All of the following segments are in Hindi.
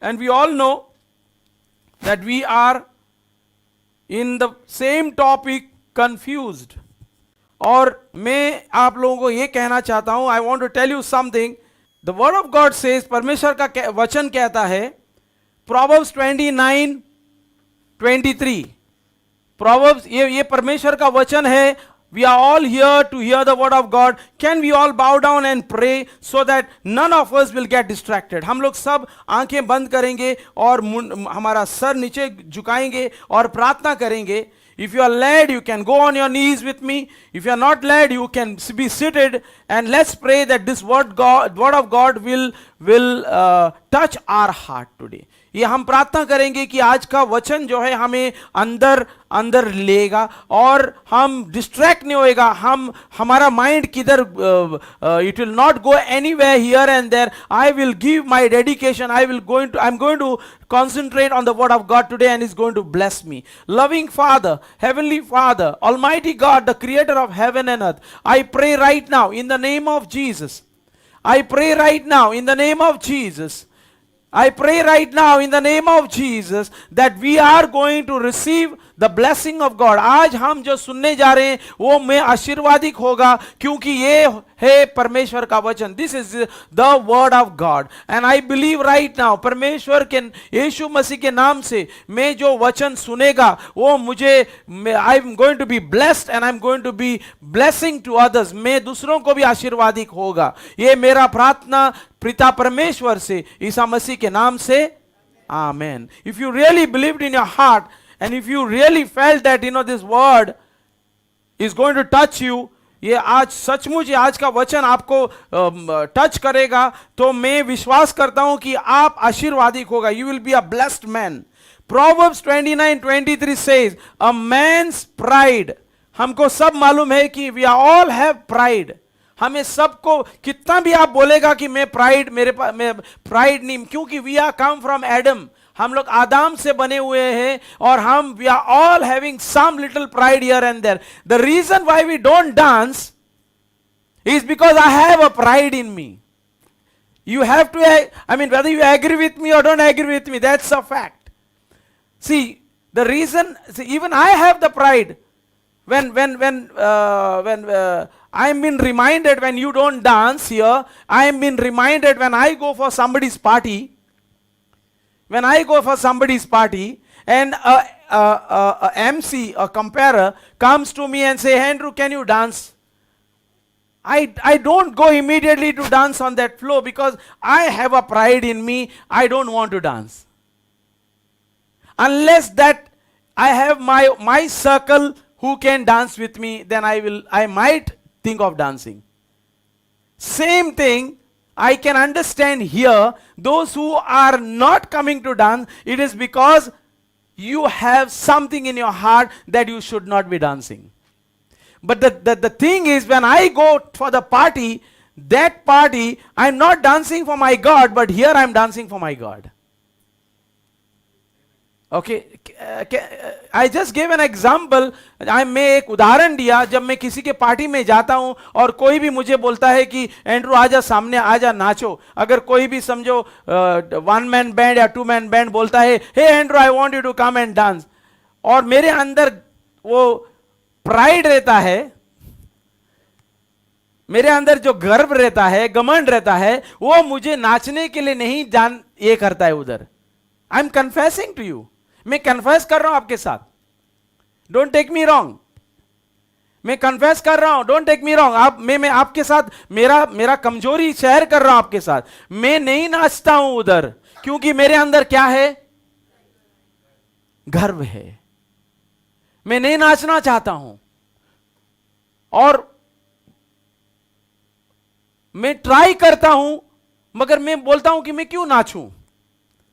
And we all know that we are in the same topic confused. और मैं आप लोगों को ये कहना चाहता हूं, I want to tell you something. The word of God says, परमेश्वर का वचन कहता है, प्रोवर्ब्स 29:23. प्रोवर्ब्स, ये परमेश्वर का वचन है. We are all here to hear the word of God. Can we all bow down and pray so that none of us will get distracted? हम लोग सब आंखें बंद करेंगे और हमारा सर नीचे झुकाएंगे और प्रार्थना करेंगे. If you are led, you can go on your knees with me. If you are not led, you can be seated, and let's pray that this word of God will touch our heart today. ये हम प्रार्थना करेंगे कि आज का वचन जो है हमें अंदर लेगा और हम डिस्ट्रैक्ट नहीं होएगा. हमारा माइंड किधर, it will not go anywhere here and there. I will give my dedication. I am going to concentrate on the word of God today, and is going to bless me. Loving Father, Heavenly Father, Almighty God, the creator of heaven and earth, I pray right now in the name of Jesus. I pray right now in the name of Jesus. I pray right now in the name of Jesus that we are going to receive the blessing of God. आज हम जो सुनने जा रहे हैं वो में आशीर्वादिक होगा, क्योंकि ये है परमेश्वर का वचन. This is the word of God, and I believe right now परमेश्वर के यीशु मसीह के नाम से मैं जो वचन सुनेगा वो मुझे, I am going to be blessed and I am going to be blessing to others. मैं दूसरों को भी आशीर्वादिक होगा. ये मेरा प्रार्थना पिता परमेश्वर से, ईसा मसीह के नाम से, आमेन. If you really believed in your heart, and if you really felt that this word is going to touch you, ये आज सचमुच आज का वचन आपको टच करेगा, तो मैं विश्वास करता हूं कि आप आशीर्वादिक होगा. You will be a blessed man. Proverbs 29:23 says, a man's pride. हमको सब मालूम है कि we all have pride. हमें सबको, कितना भी आप बोलेगा कि मैं प्राइड नहीं, क्योंकि we are come from Adam. हम लोग आदम से बने हुए हैं और हम we are all having some little pride here and there. The reason why we don't dance is because I have a pride in me. You have to, I mean, whether you agree with me or don't agree with me, that's a fact. See, the reason, even I have the pride. When I am been reminded when you don't dance here, I am been reminded when I go for somebody's party. When I go for somebody's party and a MC, a comparer comes to me and say, Andrew, can you dance? I don't go immediately to dance on that floor because I have a pride in me. I don't want to dance. Unless that I have my circle who can dance with me, then I might think of dancing. Same thing I can understand here. Those who are not coming to dance, it is because you have something in your heart that you should not be dancing. But the thing is, when I go for the party, that party, I'm not dancing for my God, but here I'm dancing for my God. Okay, I just gave an example. मैं एक उदाहरण दिया. जब मैं किसी के पार्टी में जाता हूं और कोई भी मुझे बोलता है कि एंड्रू आजा, सामने आजा, नाचो. अगर कोई भी समझो वन मैन बैंड या टू मैन बैंड बोलता है, hey Andrew I want you to come and dance, और मेरे अंदर वो प्राइड रहता है, मेरे अंदर जो गर्व रहता है, घमंड रहता है, वो मुझे नाचने के लिए नहीं ये करता है उधर. I am confessing to you. मैं कन्फेस कर रहा हूं आपके साथ. Don't take me wrong. मैं कन्फेस कर रहा हूं, डोंट टेक मी रॉन्ग. मैं आपके साथ मेरा कमजोरी शेयर कर रहा हूं आपके साथ. मैं नहीं नाचता हूं उधर क्योंकि मेरे अंदर क्या है? गर्व है. मैं नहीं नाचना चाहता हूं और मैं ट्राई करता हूं, मगर मैं बोलता हूं कि मैं क्यों नाचूं.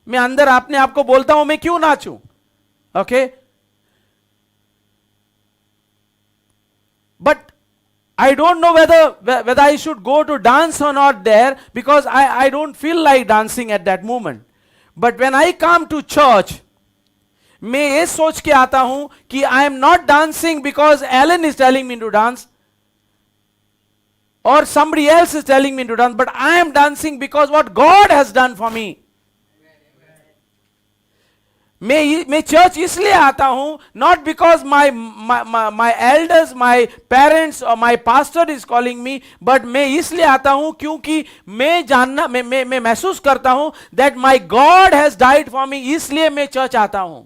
मैं अंदर अपने आप को बोलता हूं मैं क्यों नाचूं. Okay, but I don't know whether I should go to dance or not there, because I don't feel like dancing at that moment. But when I come to church, मैं ये सोच के आता हूं कि I am not dancing because Alan is telling me to dance or somebody else is telling me to dance, but I am dancing because what God has done for me. मैं चर्च इसलिए आता हूं, not because my elders, my parents और my pastor is calling me, but मैं इसलिए आता हूं क्योंकि मैं महसूस करता हूं that my God has died for me, इसलिए मैं चर्च आता हूं।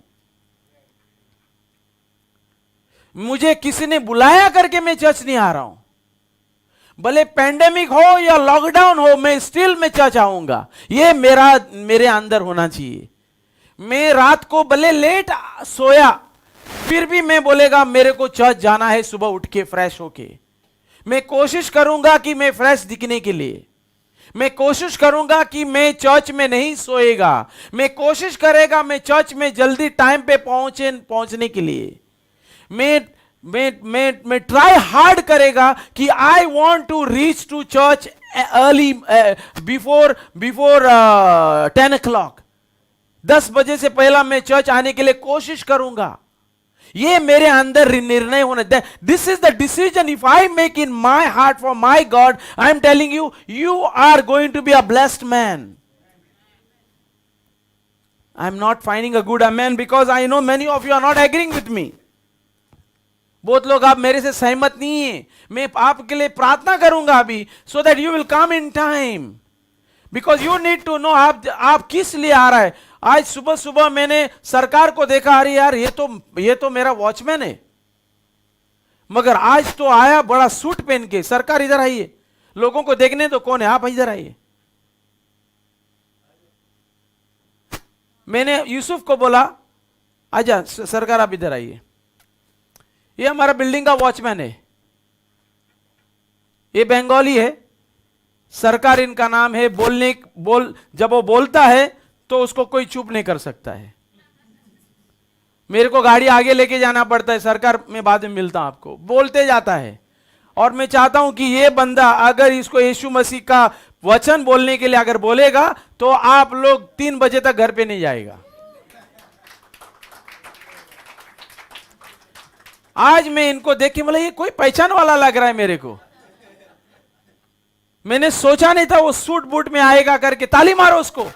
मुझे किसी ने बुलाया करके मैं चर्च नहीं आ रहा हूं। भले पेंडेमिक हो या लॉकडाउन हो, मैं स्टिल में चर्च आऊंगा। ये मेरे अंदर होना चाहिए। मैं रात को भले लेट सोया, फिर भी मैं बोलेगा मेरे को चर्च जाना है सुबह उठ के फ्रेश होके। मैं कोशिश करूंगा कि मैं फ्रेश दिखने के लिए, मैं कोशिश करूंगा कि मैं चर्च में नहीं सोएगा, मैं कोशिश करेगा मैं चर्च में जल्दी टाइम पे पहुंचने के लिए। मैं ट्राई हार्ड करेगा कि I want to reach to church early, before 10 o'clock, 10 बजे से पहला मैं चर्च आने के लिए कोशिश करूंगा। ये मेरे अंदर निर्णय होना। This is the decision if I make in my heart for my God, I am telling you, you are going to be a blessed man. I am not finding a good amen because I know many of you are not agreeing with me. बहुत लोग आप मेरे से सहमत नहीं है। मैं आपके लिए प्रार्थना करूंगा अभी, so that you will come in time, because you need to know आप किस लिए आ रहा है। आज सुबह सुबह मैंने सरकार को देखा, अरे यार ये तो मेरा वॉचमैन है, मगर आज तो आया बड़ा सूट पहन के। सरकार इधर आइए, लोगों को देखने तो कौन है, आप इधर आइए। मैंने यूसुफ को बोला, आजा सरकार आप इधर आइए, ये हमारा बिल्डिंग का वॉचमैन है, ये बंगाली है, सरकार इनका नाम है। जब वो बोलता है तो उसको कोई चुप नहीं कर सकता है। मेरे को गाड़ी आगे लेके जाना पड़ता है, सरकार मैं बाद में मिलता हूं आपको, बोलते जाता है। और मैं चाहता हूं कि ये बंदा अगर इसको यीशु मसीह का वचन बोलने के लिए अगर बोलेगा तो आप लोग 3 बजे तक घर पे नहीं जाएगा। आज मैं इनको देख के बोला ये कोई पहचान वाला लग रहा है मेरे को। मैंने सोचा नहीं था वो सूट बूट में आएगा करके। ताली मारो उसको।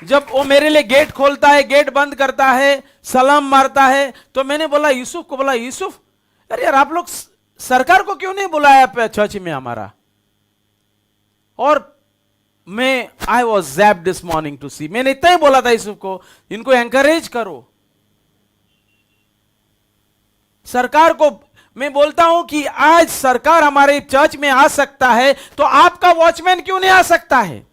जब वो मेरे लिए गेट खोलता है, गेट बंद करता है, सलाम मारता है, तो मैंने बोला यूसुफ को, बोला यूसुफ अरे यार आप लोग सरकार को क्यों नहीं बुलाया चर्च में हमारा। और मैं I was zapped this morning to see, मैंने इतना ही बोला था यूसुफ को, इनको एंकरेज करो। सरकार को मैं बोलता हूं कि आज सरकार हमारे चर्च में आ सकता है तो आपका वॉचमैन क्यों नहीं आ सकता है।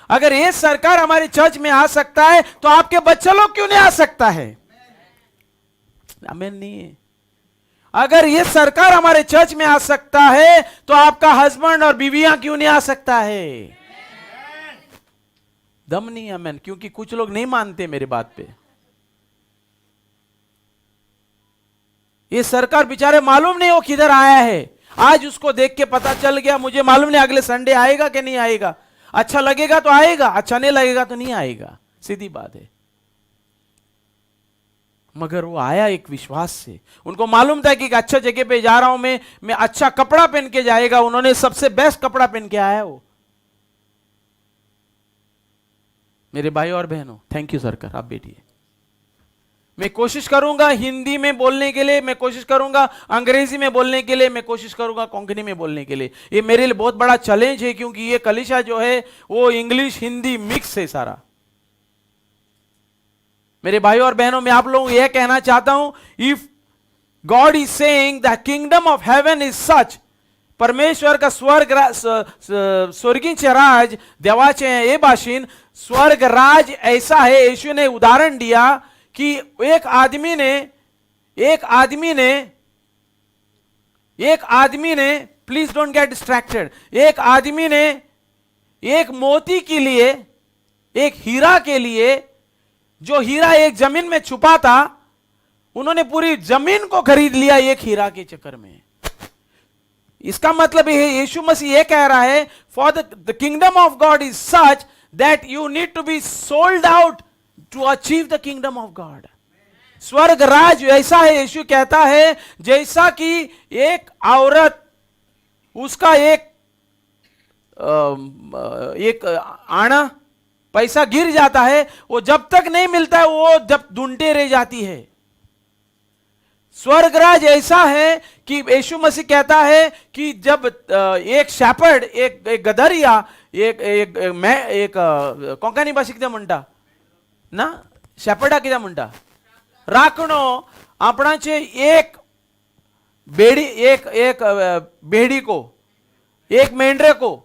अगर ये सरकार हमारे चर्च में आ सकता है तो आपके बच्चे लोग क्यों नहीं आ सकता है। आमीन नहीं है। अगर ये सरकार हमारे चर्च में आ सकता है तो आपका हस्बैंड और बीवियां क्यों नहीं आ सकता है। दम नहीं है मैन, क्योंकि कुछ लोग नहीं मानते मेरी बात पे। ये सरकार बेचारे मालूम नहीं हो किधर आया है। आज उसको देख के पता चल गया, मुझे मालूम नहीं अगले संडे आएगा कि नहीं आएगा। अच्छा लगेगा तो आएगा, अच्छा नहीं लगेगा तो नहीं आएगा, सीधी बात है। मगर वो आया एक विश्वास से। उनको मालूम था कि एक अच्छा जगह पे जा रहा हूं मैं अच्छा कपड़ा पहन के जाएगा। उन्होंने सबसे बेस्ट कपड़ा पहन के आया वो। मेरे भाई और बहनों, थैंक यू सरकार, आप बैठिए। मैं कोशिश करूंगा हिंदी में बोलने के लिए, मैं कोशिश करूंगा अंग्रेजी में बोलने के लिए, मैं कोशिश करूंगा कोंकणी में बोलने के लिए। ये मेरे लिए बहुत बड़ा चैलेंज है, क्योंकि ये कलीसिया जो है वो इंग्लिश हिंदी मिक्स है सारा। मेरे भाई और बहनों, मैं आप लोगों को यह कहना चाहता हूं, if God is saying the kingdom of heaven is such, परमेश्वर का स्वर्गीय राज, देवाचे हे भाषीन स्वर्ग राज ऐसा है। यीशु ने उदाहरण दिया कि एक आदमी ने प्लीज डोंट गेट डिस्ट्रैक्टेड, एक आदमी ने एक मोती के लिए, एक हीरा के लिए, जो हीरा एक जमीन में छुपा था, उन्होंने पूरी जमीन को खरीद लिया एक हीरा के चक्कर में। इसका मतलब यह यीशु मसीह यह कह रहा है, for the kingdom of God is such that you need to be sold out to achieve the kingdom of God. स्वर्ग राज ऐसा है, यीशु कहता है, जैसा कि एक औरत, उसका एक एक आना पैसा गिर जाता है, वो जब तक नहीं मिलता है वो जब ढूंढते रह जाती है। स्वर्गराज ऐसा है कि यीशु मसीह कहता है कि जब एक शैपर्ड, एक गदरिया, एक कोंकणी भाषेत किती म्हणता ना, शॅपर्डा किती म्हणता, राखणो आपणाचे एक बेड़ी को, एक मेंढरे को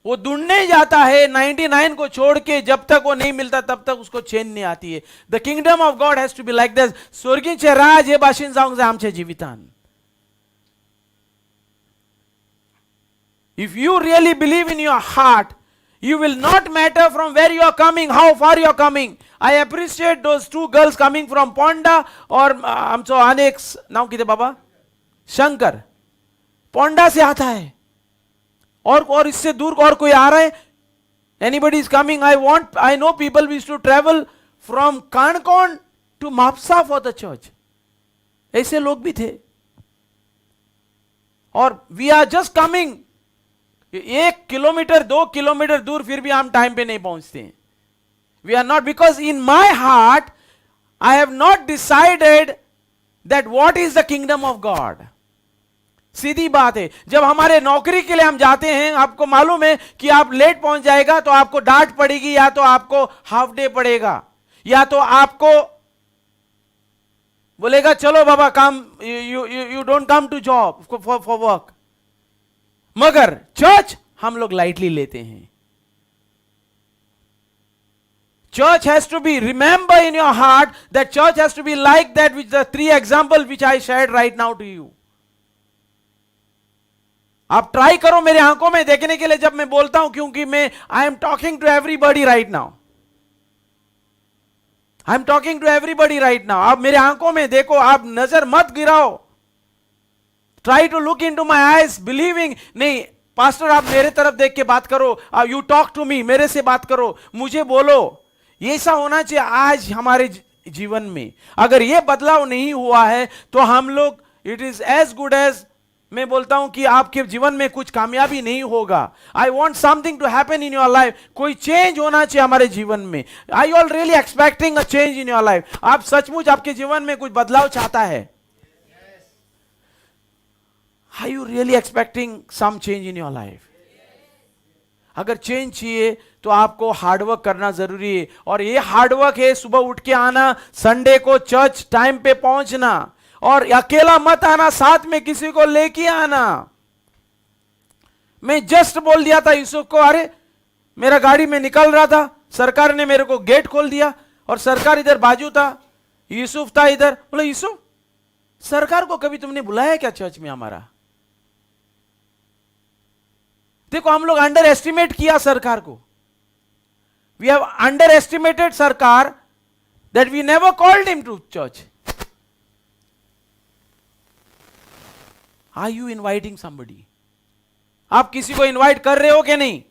वो ढूंढने जाता है 99 को छोड़ के, जब तक वो नहीं मिलता तब तक उसको चैन नहीं आती है। The kingdom of God has to be like this. स्वर्गीचे राज हे भाषेन जावंक जाय आमच्या जिवितान। If you really believe in your heart, you will not matter from where you are coming, how far you are coming. I appreciate those two girls coming from Ponda, और आमचो अनेक नाव किती बाबा, शंकर, पोंडा से आता है, और इससे दूर और कोई आ रहा है? Anybody is coming? I know people used to travel from Kankon to Mapsa for the church. ऐसे लोग भी थे। और we are just coming 1 kilometre 2 kilometre दूर, फिर भी हम टाइम पे नहीं पहुंचते हैं। We are not, because in my heart I have not decided that what is the kingdom of God. सीधी बात है, जब हमारे नौकरी के लिए हम जाते हैं, आपको मालूम है कि आप लेट पहुंच जाएगा तो आपको डांट पड़ेगी, या तो आपको हाफ डे पड़ेगा, या तो आपको बोलेगा चलो बाबा काम, you don't come to job for work. मगर चर्च हम लोग लाइटली लेते हैं। Church has to be, remember in your heart that church has to be like that, which the 3 examples which I shared right now to you. आप ट्राई करो मेरे आंखों में देखने के लिए जब मैं बोलता हूं, क्योंकि मैं I am talking to everybody right now. I am talking to everybody right now. आप मेरे आंखों में देखो, आप नजर मत गिराओ। Try to look into my eyes believing. नहीं पास्टर आप मेरे तरफ देख के बात करो, यू टॉक टू मी, मेरे से बात करो, मुझे बोलो। ऐसा होना चाहिए आज हमारे जीवन में। अगर यह बदलाव नहीं हुआ है तो हम लोग, it is as good as, मैं बोलता हूं कि आपके जीवन में कुछ कामयाबी नहीं होगा। I want something to happen in your life. कोई चेंज होना चाहिए हमारे जीवन में। I all really expecting a change in your life. आप सचमुच आपके जीवन में कुछ बदलाव चाहता है? Are you really expecting some change in your life? अगर चेंज चाहिए तो आपको हार्डवर्क करना जरूरी है, और ये हार्डवर्क है सुबह उठ के आना, संडे को चर्च टाइम पे पहुंचना, और अकेला मत आना, साथ में किसी को लेके आना। मैं जस्ट बोल दिया था यूसुफ को, अरे मेरा गाड़ी में निकल रहा था, सरकार ने मेरे को गेट खोल दिया, और सरकार इधर बाजू था, यूसुफ था इधर। बोला यूसुफ, सरकार को कभी तुमने बुलाया क्या चर्च में हमारा? देखो हम लोग अंडर एस्टिमेट किया सरकार को। वी हैव अंडर एस्टिमेटेड सरकार, that we never called him to church. Are you inviting somebody? आप किसी को इनवाइट कर रहे हो कि नहीं?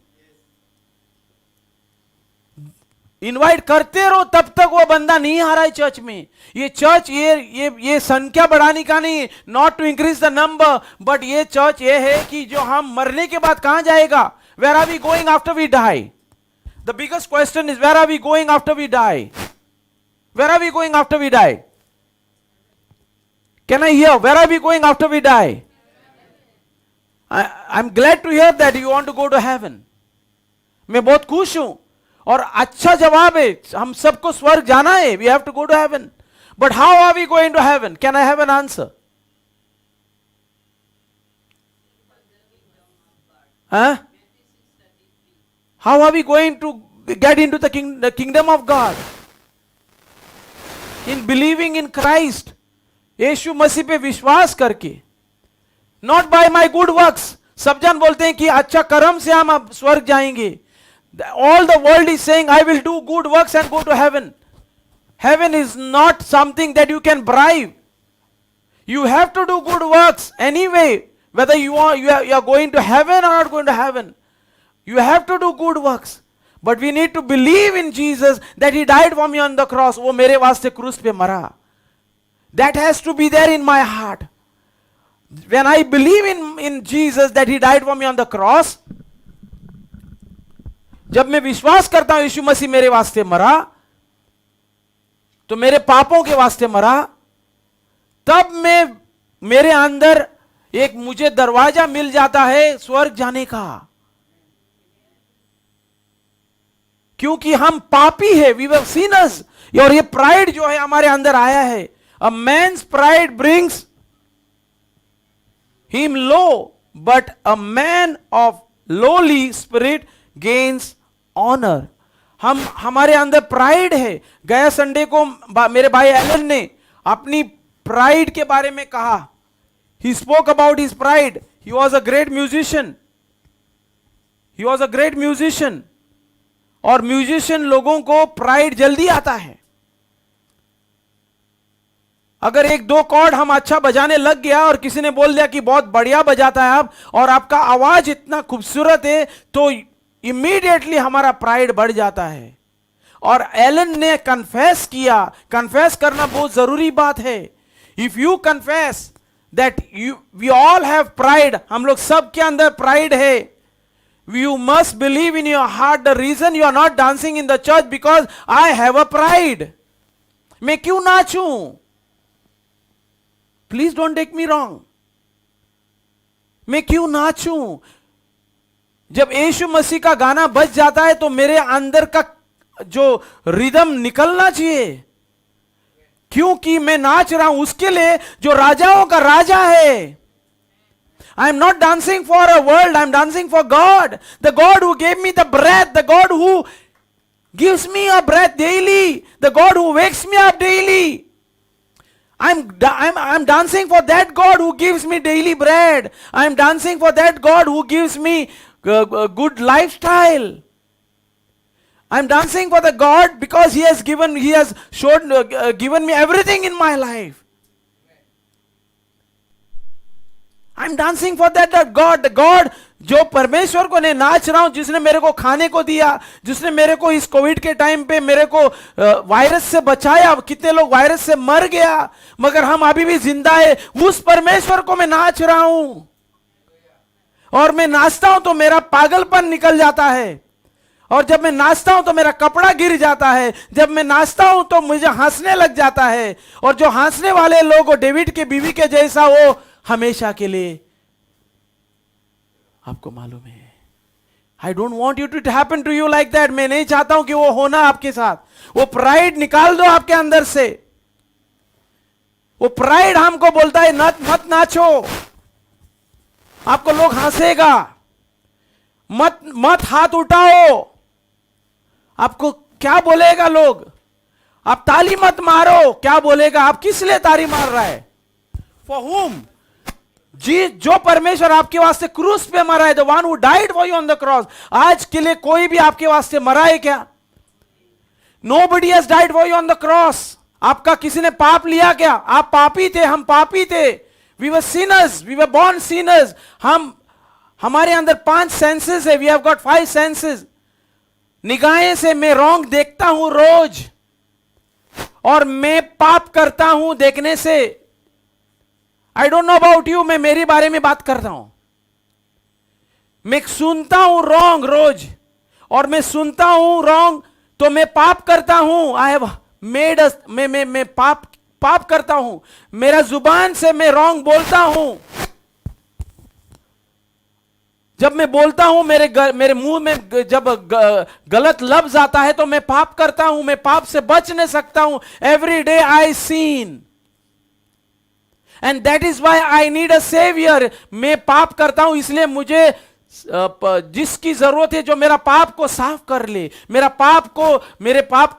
इनवाइट करते रहो तब तक वो बंदा नहीं आ रहा है चर्च में। ये चर्च ये संख्या बढ़ाने का नहीं, not to increase the number, but ये चर्च ये है कि जो हम मरने के बाद कहां जाएगा? Where are we going after we die? The biggest question is where are we going after we die? Where are we going after we die? Can I hear? Where are we going after we die? I am glad to hear that you want to go to heaven. मैं बहुत खुश हूं, और अच्छा जवाब है, हम सबको स्वर्ग जाना है। We have to go to heaven, but how are we going to heaven? Can I have an answer? How are we going to get into the kingdom of God? In believing in Christ, Yeshu Masih पे विश्वास करके, not by my good works. सब जन बोलते हैं कि अच्छा कर्म से हम अब स्वर्ग जाएंगे। All the world is saying, I will do good works and go to heaven. Heaven is not something that you can bribe. You have to do good works anyway, whether you are going to heaven or not going to heaven. You have to do good works. But we need to believe in Jesus, that He died for me on the cross. वो मेरे वास्ते क्रूस पे मरा. That has to be there in my heart. When I believe in Jesus, that He died for me on the cross, जब मैं विश्वास करता हूं यीशु मसीह मेरे वास्ते मरा, तो मेरे पापों के वास्ते मरा, तब मेरे अंदर एक मुझे दरवाजा मिल जाता है स्वर्ग जाने का। क्योंकि हम पापी है, वी वर सिनर्स, और ये प्राइड जो है हमारे अंदर आया है। A man's pride brings him low, but a man of lowly spirit gains honour. हमारे अंदर प्राइड है। गया संडे को मेरे भाई एलन ने अपनी प्राइड के बारे में कहा। He spoke about his pride. He was a great musician, he was a great musician. और म्यूजिशियन लोगों को प्राइड जल्दी आता है। अगर एक दो कॉर्ड हम अच्छा बजाने लग गया और किसी ने बोल दिया कि बहुत बढ़िया बजाता है आप, और आपका आवाज इतना खूबसूरत है, तो इमीडिएटली हमारा प्राइड बढ़ जाता है। और एलन ने कन्फेस किया। कन्फेस करना बहुत जरूरी बात है। If you confess that we all have pride, हम लोग सब के अंदर प्राइड है, you must believe in your heart the reason you are not dancing in the church because I have a pride. मैं क्यों नाचूं? Please don't take me wrong. मैं क्यों नाचूं? जब यीशु मसीह का गाना बज जाता है तो मेरे अंदर का जो रिदम निकलना चाहिए, क्योंकि मैं नाच रहा हूं उसके लिए जो राजाओं का राजा है। I am not dancing for a world, I am dancing for God. The God who gave me the breath, the God who gives me a breath daily, the God who wakes me up daily. I'm dancing for that God who gives me daily bread. I am dancing for that God who gives me a good lifestyle. I am dancing for the God because He has given me everything in my life. I am dancing for that God, the God जो परमेश्वर को ने नाच रहा हूं, जिसने मेरे को खाने को दिया, जिसने मेरे को इस कोविड के टाइम पे मेरे को वायरस से बचाया। कितने लोग वायरस से मर गया मगर हम अभी भी जिंदा है। उस परमेश्वर को मैं नाच रहा हूं, और मैं नाचता हूं तो मेरा पागलपन निकल जाता है, और जब मैं नाचता हूं तो मेरा कपड़ा गिर जाता है, जब मैं नाचता हूं तो मुझे हंसने लग जाता है। और जो हंसने वाले लोग डेविड के बीवी के जैसा, वो हमेशा के लिए, आपको मालूम है, I don't want you to happen to you like that. मैं नहीं चाहता हूं कि वो होना आपके साथ। वो प्राइड निकाल दो आपके अंदर से। वो प्राइड हमको बोलता है मत नाचो, आपको लोग हंसेगा, मत हाथ उठाओ, आपको क्या बोलेगा लोग, आप ताली मत मारो, क्या बोलेगा, आप किस लिए ताली मार रहा है, फॉर हुम? जी, जो परमेश्वर आपके वास्ते क्रूस पे मरा है, the one who died for you on the cross. आज के लिए कोई भी आपके वास्ते मरा है क्या? Nobody has died for you on the cross. आपका किसी ने पाप लिया क्या? आप पापी थे, हम पापी थे। We were sinners, we were born sinners. हमारे अंदर 5 सेंसेस है, वी हैव गॉट 5 सेंसेस। निगाहें से मैं रॉन्ग देखता हूं रोज, और मैं पाप करता हूं देखने से। आई डोंट नो अबाउट यू, मैं मेरे बारे में बात करता हूं। मैं सुनता हूं रॉन्ग रोज, और मैं सुनता हूं रॉन्ग तो मैं पाप करता हूं। आई हैव मेड अस, मैं पाप करता हूं। मेरा जुबान से मैं रॉन्ग बोलता हूं। जब मैं बोलता हूं, मेरे मुंह में जब गलत लफ्ज आता है तो मैं पाप करता हूं। मैं पाप से बच नहीं सकता हूं। Every day I sin, and that is why I need a saviour. मैं पाप करता हूं, इसलिए मुझे जिसकी जरूरत है जो मेरा पाप को साफ कर ले। मेरे पाप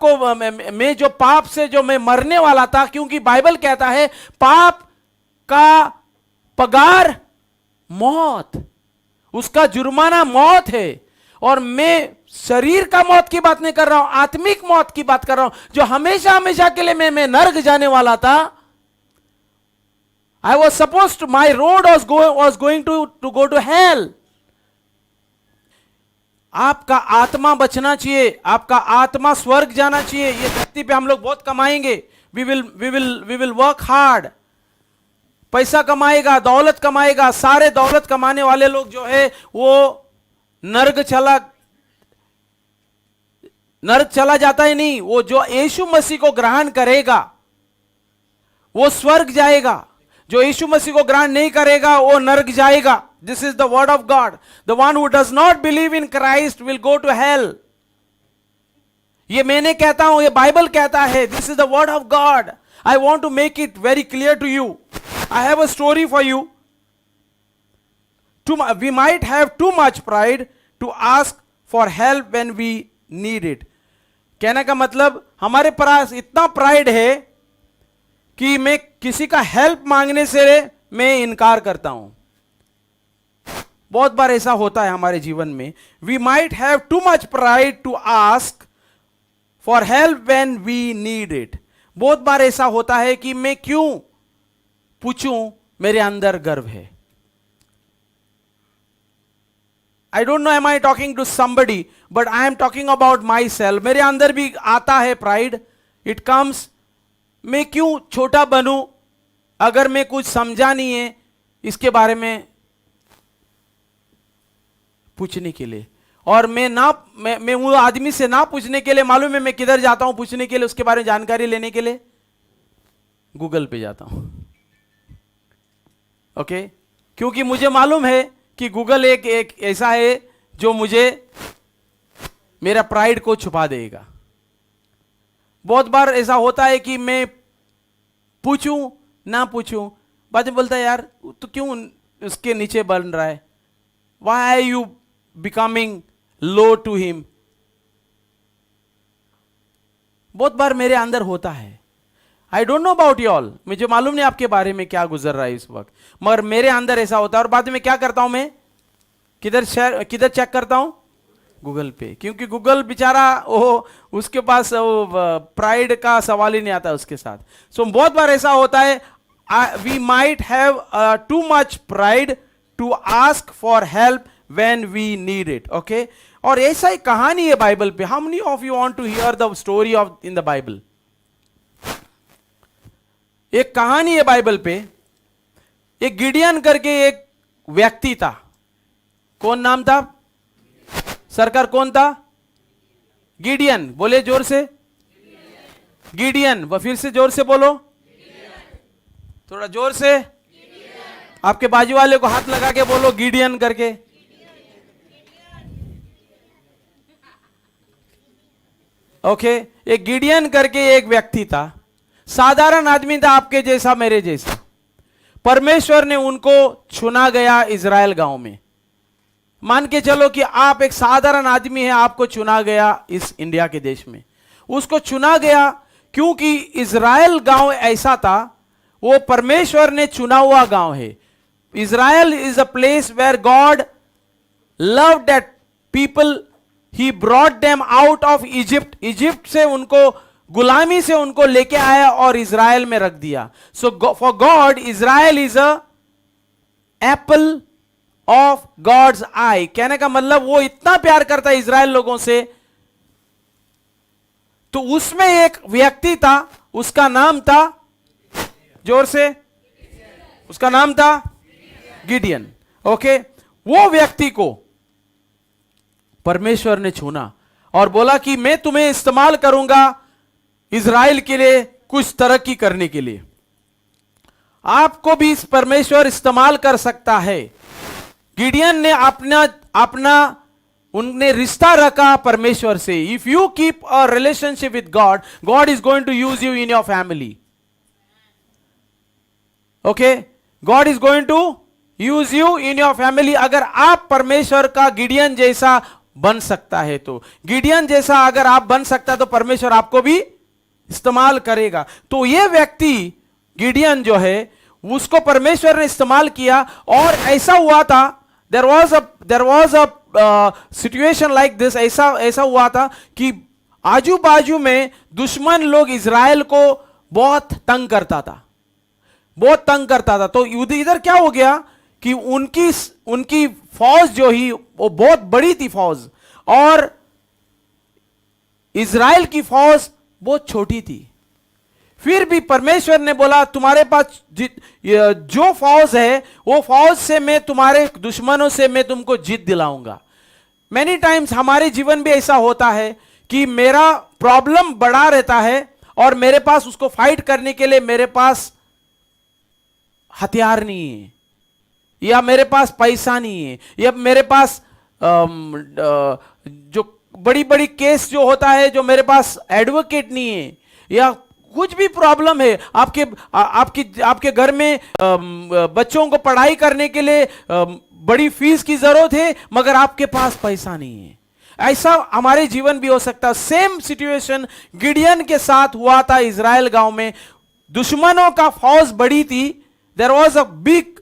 को मैं जो पाप से जो मैं मरने वाला था, क्योंकि बाइबल कहता है पाप का पगार मौत, उसका जुर्माना मौत है। और मैं शरीर का मौत की बात नहीं कर रहा हूं, आत्मिक मौत की बात कर रहा हूं, जो हमेशा हमेशा के लिए मैं नर्क जाने वाला था। I was supposed to, my road was going to go to hell. आपका आत्मा बचना चाहिए, आपका आत्मा स्वर्ग जाना चाहिए। ये धरती पे हम लोग बहुत कमाएंगे, we will work hard, पैसा कमाएगा, दौलत कमाएगा। सारे दौलत कमाने वाले लोग जो है वो नर्क चला नरक चला जाता है नहीं, वो जो यीशु मसीह को ग्रहण करेगा वो स्वर्ग जाएगा, जो यीशु मसीह को ग्रहण नहीं करेगा वो नरक जाएगा। This is the word of God. The one who does not believe in Christ will go to hell. ये मैंने कहता हूं, ये बाइबल कहता है। This is the word of God. I want to make it very clear to you. I have a story for you. We might have too much pride to ask for help when we need it. कहने का मतलब हमारे पास इतना प्राइड है कि मैं किसी का हेल्प मांगने से मैं इनकार करता हूं। बहुत बार ऐसा होता है हमारे जीवन में। We might have too much pride to ask for help when we need it. बहुत बार ऐसा होता है कि मैं क्यों पूछूं, मेरे अंदर गर्व है। I don't know am I talking to somebody, but I am talking about myself. मेरे अंदर भी आता है प्राइड। It comes, मैं क्यों छोटा बनूं अगर मैं कुछ समझा नहीं है इसके बारे में पूछने के लिए। और मैं वो आदमी से ना पूछने के लिए, मालूम है मैं किधर जाता हूं पूछने के लिए, उसके बारे में जानकारी लेने के लिए? गूगल पे जाता हूं। ओके, क्योंकि मुझे मालूम है कि गूगल एक ऐसा है जो मुझे मेरा प्राइड को छुपा देगा। बहुत बार ऐसा होता है कि मैं पूछूं ना पूछूं, बाद में बोलता है यार तो क्यों उसके नीचे बन रहा है, why are you becoming low to him. बहुत बार मेरे अंदर होता है। I don't know about you all, मुझे मालूम नहीं आपके बारे में क्या गुजर रहा है इस वक्त, मगर मेरे अंदर ऐसा होता है। और बाद में क्या करता हूं मैं, किधर चेक करता हूं? गूगल पे। क्योंकि गूगल बेचारा वो उसके पास प्राइड का सवाल ही नहीं आता उसके साथ। सो बहुत बार ऐसा होता है, we might have too much pride to ask for help when we need it. Okay, और ऐसा ही कहानी है बाइबल पे। How many of you want to hear the story of in the Bible? एक कहानी है बाइबल पे। एक गिडियन करके एक व्यक्ति था। कौन नाम था? सरकार कौन था? गिडियन। बोले जोर से, गिडियन। वो फिर से जोर से बोलो, थोड़ा जोर से। आपके बाजू वाले को हाथ लगा के बोलो गिडियन करके। ओके, एक गिडियन करके एक व्यक्ति था, साधारण आदमी था, आपके जैसा मेरे जैसा। परमेश्वर ने उनको चुना गया इजराइल गांव में। मान के चलो कि आप एक साधारण आदमी है, आपको चुना गया इस इंडिया के देश में। उसको चुना गया क्योंकि इजराइल गांव ऐसा था, वो परमेश्वर ने चुना हुआ गांव है। Israel is a place where God love that people, he brought them out of Egypt. Egypt से उनको, गुलामी से उनको लेके आया और इजराइल में रख दिया। So for God Israel is a apple of God's eye. कहने का मतलब वो इतना प्यार करता है इजराइल लोगों से। तो उसमें एक व्यक्ति था, उसका नाम था, जोर से, उसका नाम था गिडियन। ओके, वो व्यक्ति को परमेश्वर ने चुना और बोला कि मैं तुम्हें इस्तेमाल करूंगा इजराइल के लिए कुछ तरक्की करने के लिए। आपको भी इस परमेश्वर इस्तेमाल कर सकता है। गिडियन ने अपना उनने रिश्ता रखा परमेश्वर से। If you keep a relationship with God, God is going to use you in your family. Okay, God is going to use you in your family. अगर आप परमेश्वर का गिडियन जैसा बन सकता है तो, गिडियन जैसा अगर आप बन सकता तो परमेश्वर आपको भी इस्तेमाल करेगा। तो यह व्यक्ति गिडियन जो है उसको परमेश्वर ने इस्तेमाल किया। और ऐसा हुआ था, there was a situation like this. ऐसा हुआ था कि आजू बाजू में दुश्मन लोग इजराइल को बहुत तंग करता था। तो इधर क्या हो गया कि उनकी फौज जो ही वो बहुत बड़ी थी फौज, और इजराइल की फौज बहुत छोटी थी। फिर भी परमेश्वर ने बोला तुम्हारे पास जो फौज है वो फौज से मैं तुम्हारे दुश्मनों से मैं तुमको जीत दिलाऊंगा। मैनी टाइम्स हमारे जीवन भी ऐसा होता है कि मेरा प्रॉब्लम बड़ा रहता है और मेरे पास उसको फाइट करने के लिए मेरे पास हथियार नहीं है, या मेरे पास पैसा नहीं है, या मेरे पास जो बड़ी बड़ी केस जो होता है, जो मेरे पास एडवोकेट नहीं है, या कुछ भी प्रॉब्लम है, आपके घर में बच्चों को पढ़ाई करने के लिए बड़ी फीस की जरूरत है मगर आपके पास पैसा नहीं है। ऐसा हमारे जीवन भी हो सकता है। सेम सिचुएशन गिडियन के साथ हुआ था इजराइल गांव में। दुश्मनों का फौज बड़ी थी, देयर वाज अ बिग,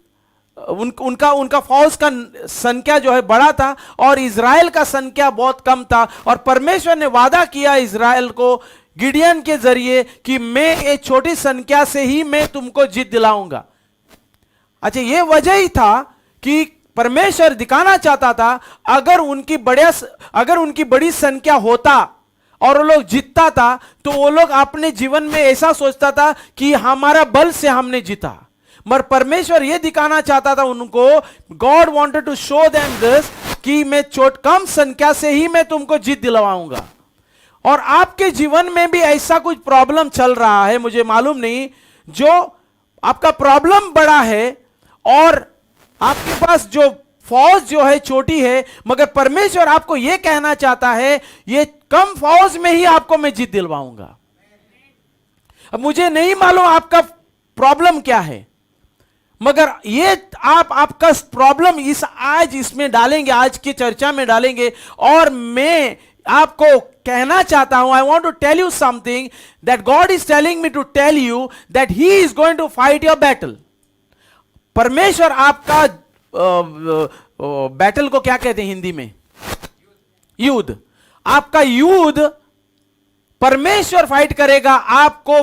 उनका फौज का संख्या जो है बड़ा था और इजराइल का संख्या बहुत कम था। और परमेश्वर ने वादा किया इजराइल को गिडियन के जरिए कि मैं एक छोटी संख्या से ही मैं तुमको जीत दिलाऊंगा। अच्छा, यह वजह ही था कि परमेश्वर दिखाना चाहता था अगर उनकी बड़ी संख्या होता और वो लोग जीतता था तो वो लोग अपने जीवन में ऐसा सोचता था कि हमारा बल से हमने जीता। मगर परमेश्वर यह दिखाना चाहता था उनको, God wanted to show them this, कि मैं कम संख्या से ही मैं तुमको जीत दिलवाऊंगा। और आपके जीवन में भी ऐसा कुछ प्रॉब्लम चल रहा है, मुझे मालूम नहीं, जो आपका प्रॉब्लम बड़ा है और आपके पास जो फौज जो है छोटी है, मगर परमेश्वर आपको यह कहना चाहता है ये कम फौज में ही आपको मैं जीत दिलवाऊंगा। अब मुझे नहीं मालूम आपका प्रॉब्लम क्या है, मगर ये आपका प्रॉब्लम आज इसमें डालेंगे, आज की चर्चा में डालेंगे। और मैं आपको कहना चाहता हूं, I want to tell you something that God is telling me to tell you that he is going to fight your battle. परमेश्वर आपका बैटल को क्या कहते हैं हिंदी में? युद्ध। आपका युद्ध परमेश्वर फाइट करेगा। आपको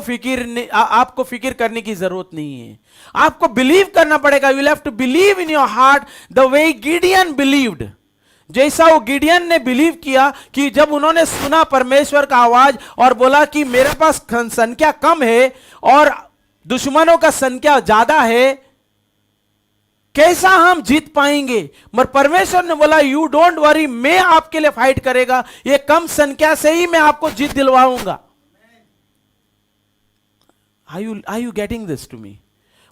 फिक्र करने की जरूरत नहीं है। आपको बिलीव करना पड़ेगा। You will have to believe in your heart the way Gideon believed. जैसा वो गिडियन ने बिलीव किया कि जब उन्होंने सुना परमेश्वर का आवाज और बोला कि मेरे पास संख्या कम है और दुश्मनों का संख्या ज्यादा है, कैसा हम जीत पाएंगे? मगर परमेश्वर ने बोला यू डोंट वरी, मैं आपके लिए फाइट करेगा, ये कम संख्या से ही मैं आपको जीत दिलवाऊंगा। Are you getting this to me?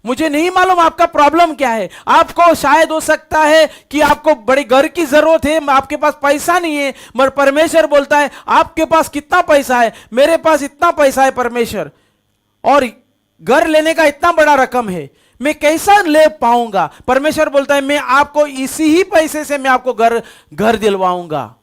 मुझे नहीं मालूम आपका प्रॉब्लम क्या है। आपको शायद हो सकता है कि आपको बड़े घर की जरूरत है, आपके पास पैसा नहीं है, मगर परमेश्वर बोलता है आपके पास कितना पैसा है? मेरे पास इतना पैसा है परमेश्वर, और घर लेने का इतना बड़ा रकम है, मैं कैसा ले पाऊंगा? परमेश्वर बोलता है मैं आपको इसी ही पैसे से मैं आपको घर दिलवाऊंगा।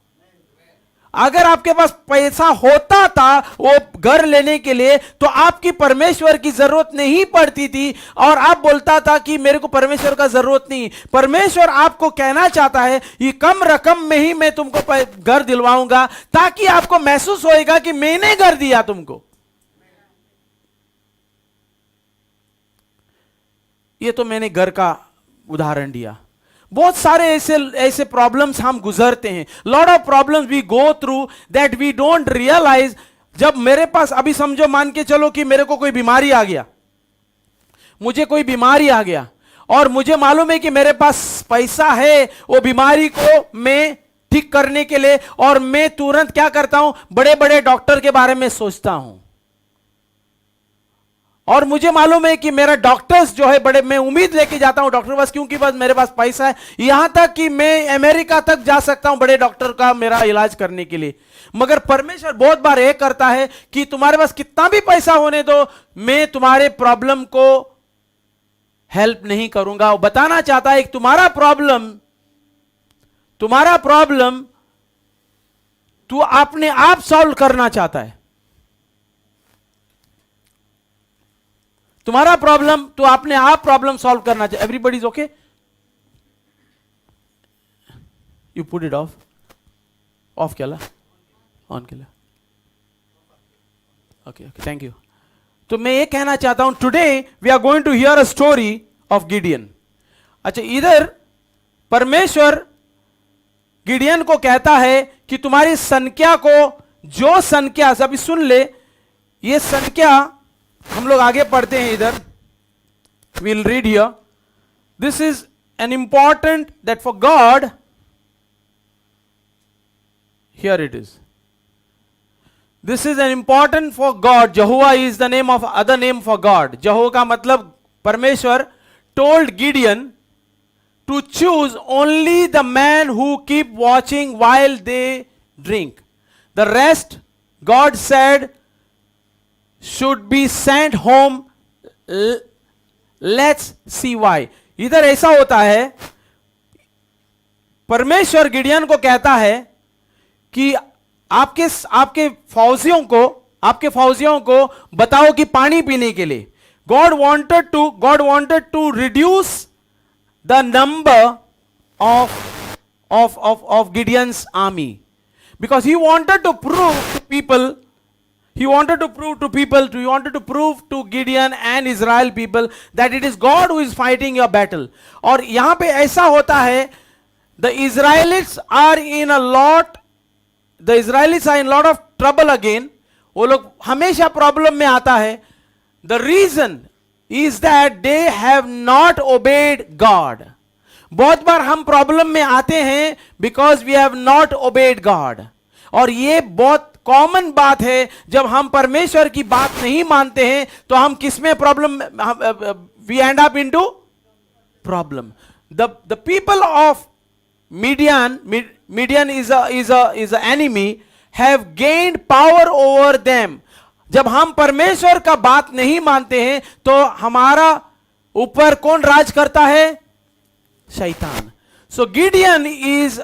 अगर आपके पास पैसा होता था वो घर लेने के लिए तो आपकी परमेश्वर की जरूरत नहीं पड़ती थी और आप बोलता था कि मेरे को परमेश्वर का जरूरत नहीं। परमेश्वर आपको कहना चाहता है ये कम रकम में ही मैं तुमको घर दिलवाऊंगा, ताकि आपको महसूस होएगा कि मैंने घर दिया तुमको। ये तो मैंने घर का उदाहरण दिया। बहुत सारे ऐसे प्रॉब्लम्स हम गुजरते हैं। Lot of problems we go through that we don't realise. जब मेरे पास, अभी समझो, मान के चलो कि मेरे को कोई बीमारी आ गया, मुझे कोई बीमारी आ गया और मुझे मालूम है कि मेरे पास पैसा है वो बीमारी को मैं ठीक करने के लिए, और मैं तुरंत क्या करता हूं, बड़े बड़े डॉक्टर के बारे में सोचता हूं। और मुझे मालूम है कि मेरा डॉक्टर्स जो है बड़े, मैं उम्मीद लेके जाता हूं डॉक्टर पास, क्योंकि बस मेरे पास पैसा है, यहां तक कि मैं अमेरिका तक जा सकता हूं बड़े डॉक्टर का मेरा इलाज करने के लिए। मगर परमेश्वर बहुत बार यह करता है कि तुम्हारे पास कितना भी पैसा होने दो, मैं तुम्हारे प्रॉब्लम को हेल्प नहीं करूंगा। वो बताना चाहता है कि तुम्हारा प्रॉब्लम तू अपने आप सॉल्व करना चाहता है। तुम्हारा प्रॉब्लम तो अपने आप प्रॉब्लम सॉल्व करना चाहिए। Everybody is okay? You put it off केला, ऑन केला। Okay, thank you. तो मैं ये कहना चाहता हूं, today we are going to hear a story of Gideon. अच्छा, इधर परमेश्वर गिडियन को कहता है कि तुम्हारी संख्या को, जो संख्या, अभी सुन ले, ये संख्या, हम लोग आगे पढ़ते हैं इधर, we'll read here. This is an important that for God, here it is. This is an important for God. Jehovah is the name of other name for God. Jehovah का मतलब परमेश्वर told Gideon to choose only the man who keep watching while they drink. The rest, God said, should be sent home. Let's see why. इधर ऐसा होता है, परमेश्वर गिडियन को कहता है कि आपके फौजियों को बताओ कि पानी पीने के लिए. God wanted to reduce the number of Gideon's army, because he wanted to prove to Gideon and Israel people that it is God who is fighting your battle. और यहां पे ऐसा होता है, the Israelites are in a lot of trouble again. वो लोग हमेशा प्रॉब्लम में आता है. The reason is that they have not obeyed God. बहुत बार हम प्रॉब्लम में आते हैं because we have not obeyed God. और ये बहुत कॉमन बात है, जब हम परमेश्वर की बात नहीं मानते हैं तो हम किस में problem, we end up into problem. The people of Midian is a enemy, have gained power over them. जब हम परमेश्वर का बात नहीं मानते हैं तो हमारा ऊपर कौन राज करता है? शैतान. So Midian is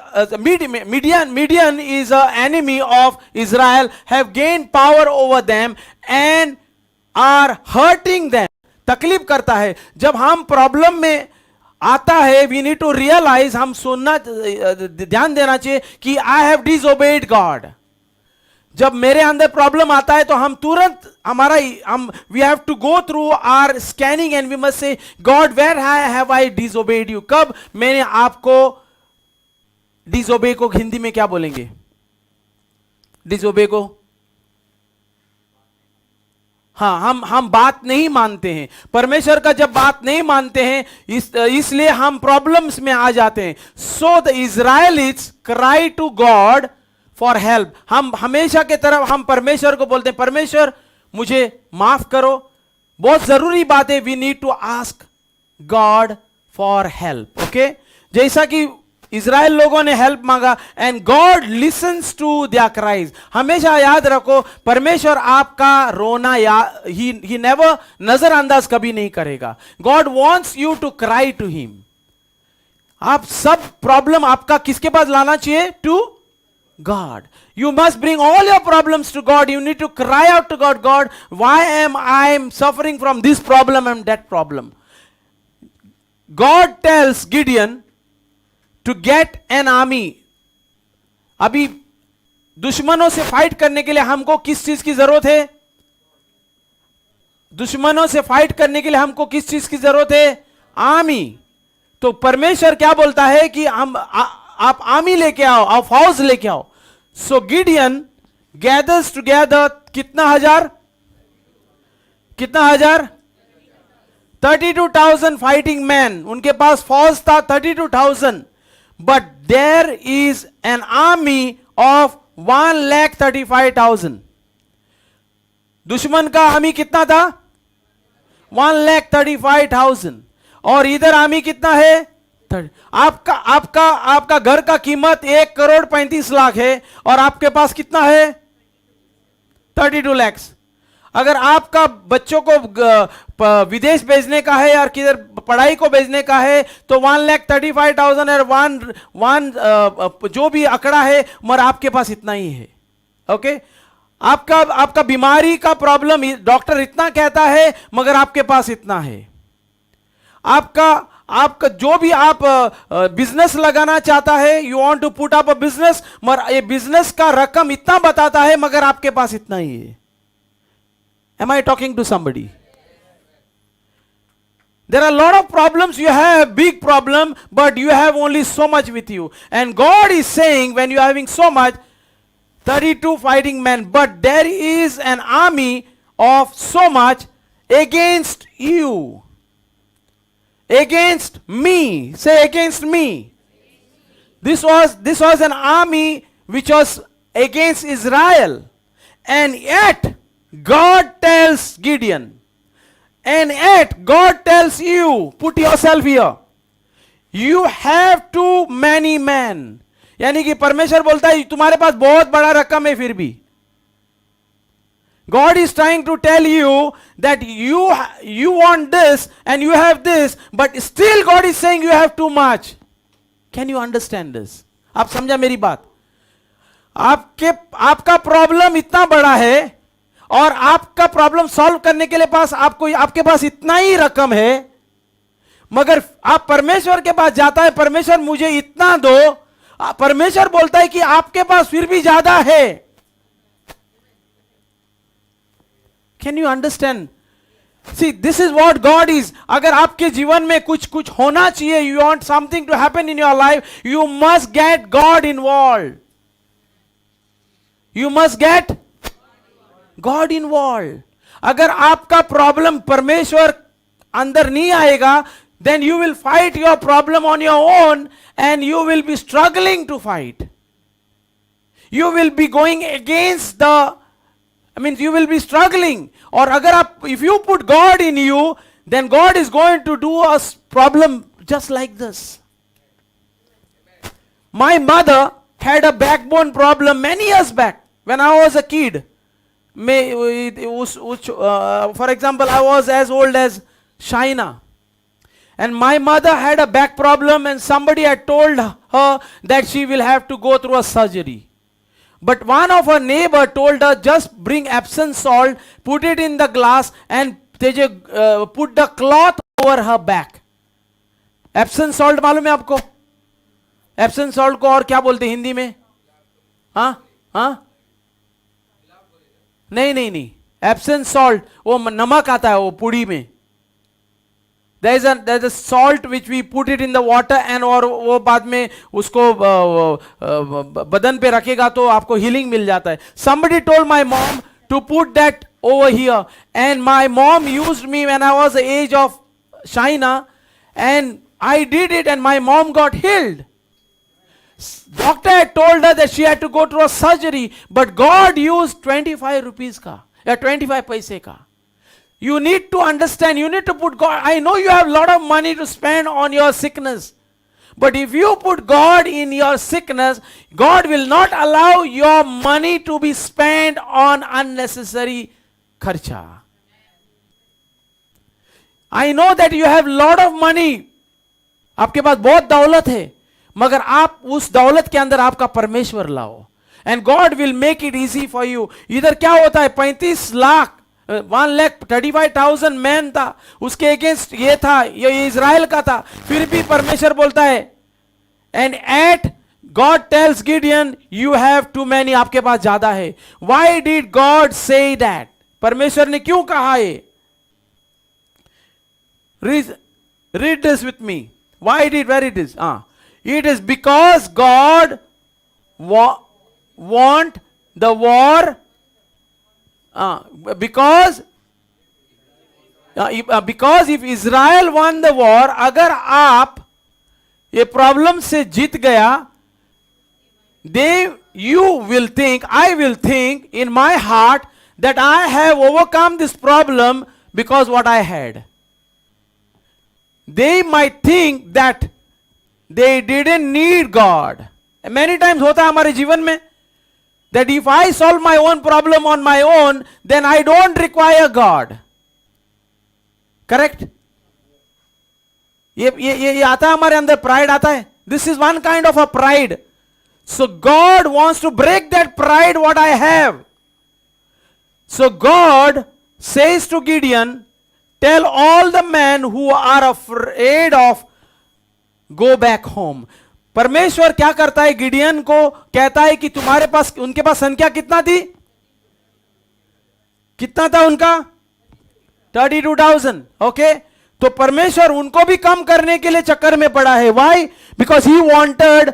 a enemy of Israel, have gained power over them and are hurting them. तकलीफ करता है. जब हम प्रॉब्लम में आता है, we need to realize, हम सुनना, ध्यान देना चाहिए कि I have disobeyed God. जब मेरे अंदर प्रॉब्लम आता है तो हम तुरंत we have to go through our scanning and we must say, God, where have I disobeyed you? कब मैंने आपको disobey को हिंदी में क्या बोलेंगे? disobey को, हाँ, हम बात नहीं मानते हैं परमेश्वर का. जब बात नहीं मानते हैं इसलिए हम प्रॉब्लम्स में आ जाते हैं. So the Israelites cry to God for help. हम हमेशा के तरफ हम परमेश्वर को बोलते हैं, परमेश्वर मुझे माफ करो. बहुत जरूरी बात है, we need to ask God for help. Okay? जैसा कि इज़राइल लोगों ने हेल्प मांगा, and God listens to their cries. हमेशा याद रखो, परमेश्वर आपका रोना ही नेवर नजरअंदाज कभी नहीं करेगा. God wants you to cry to him. आप सब प्रॉब्लम आपका किसके पास लाना चाहिए? To God. You must bring all your problems to God. You need to cry out to God. God, why am I suffering from this problem and that problem? God tells Gideon to get an army. अभी दुश्मनों से फाइट करने के लिए हमको किस चीज की जरूरत है? दुश्मनों से फाइट करने के लिए हमको किस चीज की जरूरत है? आर्मी. तो परमेश्वर क्या बोलता है कि आप आर्मी लेके आओ, आप फौज लेके आओ. सो गिडियन गैदर्स टुगेदर कितना हजार 32,000 फाइटिंग मैन. उनके पास फौज था 32,000. But there is an army of 1,35,000. दुश्मन का आर्मी कितना था? 1,35,000. और इधर आर्मी कितना है? आपका घर का कीमत 1,35,00,000 है और आपके पास कितना है? 32 लाख. अगर आपका बच्चों को विदेश भेजने का है या किधर पढ़ाई को भेजने का है तो 1,35,000 और जो भी आंकड़ा है, मगर आपके पास इतना ही है. ओके? आपका बीमारी का प्रॉब्लम डॉक्टर इतना कहता है मगर आपके पास इतना है. आपका जो भी आप बिजनेस लगाना चाहता है, you want to put up a business, मगर ये बिजनेस का रकम इतना बताता है मगर आपके पास इतना ही है. Am I talking to somebody? There are a lot of problems. You have big problem, but you have only so much with you. And God is saying, when you are having so much, 32 fighting men, but there is an army of so much against you. Against me. Say against me. This was an army which was against Israel. And yet, God tells Gideon, and yet God tells you, put yourself here, you have too many men. यानी कि परमेश्वर बोलता है तुम्हारे पास बहुत बड़ा रकम है फिर भी. God is trying to tell you that you want this and you have this, but still God is saying you have too much. Can you understand this? आप समझा मेरी बात? आपका प्रॉब्लम इतना बड़ा है और आपका प्रॉब्लम सॉल्व करने के लिए आपके पास इतना ही रकम है, मगर आप परमेश्वर के पास जाता है, परमेश्वर मुझे इतना दो, परमेश्वर बोलता है कि आपके पास फिर भी ज्यादा है. Can you understand? See, this is what God is. अगर आपके जीवन में कुछ होना चाहिए, you want something to happen in your life, you must get God involved. You must get God involved. अगर आपका प्रॉब्लम परमेश्वर अंदर नहीं आएगा, then you will fight your problem on your own and you will be struggling to fight. You will be going against you will be struggling. और अगर आप, if you put God in you, then God is going to do a problem just like this. My mother had a backbone problem many years back when I was a kid. For example, I was as old as Shaina. And my mother had a back problem and somebody had told her that she will have to go through a surgery. But one of her neighbor told her, just bring Epsom salt, put it in the glass and put the cloth over her back. Epsom salt मालूम है आपको? Epsom salt को और क्या बोलते हैं हिंदी में? हाँ? नहीं. Epsom salt वो नमक आता है वो पुड़ी में. There's a salt which we put it in the water and और वो बाद में उसको बदन पे रखेगा तो आपको healing मिल जाता है. Somebody told my mom to put that over here and my mom used me when I was the age of Shaina and I did it and my mom got healed. Doctor had told her that she had to go through a surgery, but God used 25 rupees का या 25 पैसे का. You need to understand, you need to put God. I know you have a lot of money to spend on your sickness. But if you put God in your sickness, God will not allow your money to be spent on unnecessary kharcha. I know that you have a lot of money. आपके पास बहुत दौलत है, मगर आप उस दौलत के अंदर आपका परमेश्वर लाओ. And God will make it easy for you. इधर क्या होता है 35 लाख 1,35,000 मैन था, उसके अगेंस्ट ये था, ये इज़राइल का था, फिर भी परमेश्वर बोलता है and at God tells Gideon you have too many, आपके पास ज्यादा है. Why did God say that? परमेश्वर ने क्यों कहा ये? Read this with me. Why did, where it is? It is because God want the war. Because if Israel won the war, अगर आप ये प्रॉब्लम से जीत गया, you will think, I will think in my heart that I have overcome this problem because what I had. They might think that they didn't need God. Many times होता है हमारे जीवन में that if I solve my own problem on my own, then I don't require God. Correct? ये आता है हमारे अंदर, pride आता है. This is one kind of a pride. So God wants to break that pride what I have. So God says to Gideon, tell all the men who are afraid of, go back home. परमेश्वर क्या करता है? गिडियन को कहता है कि तुम्हारे पास, उनके पास संख्या कितना थी? कितना था उनका? 32,000. ओके, तो परमेश्वर उनको भी कम करने के लिए चक्कर में पड़ा है. Why? Because he wanted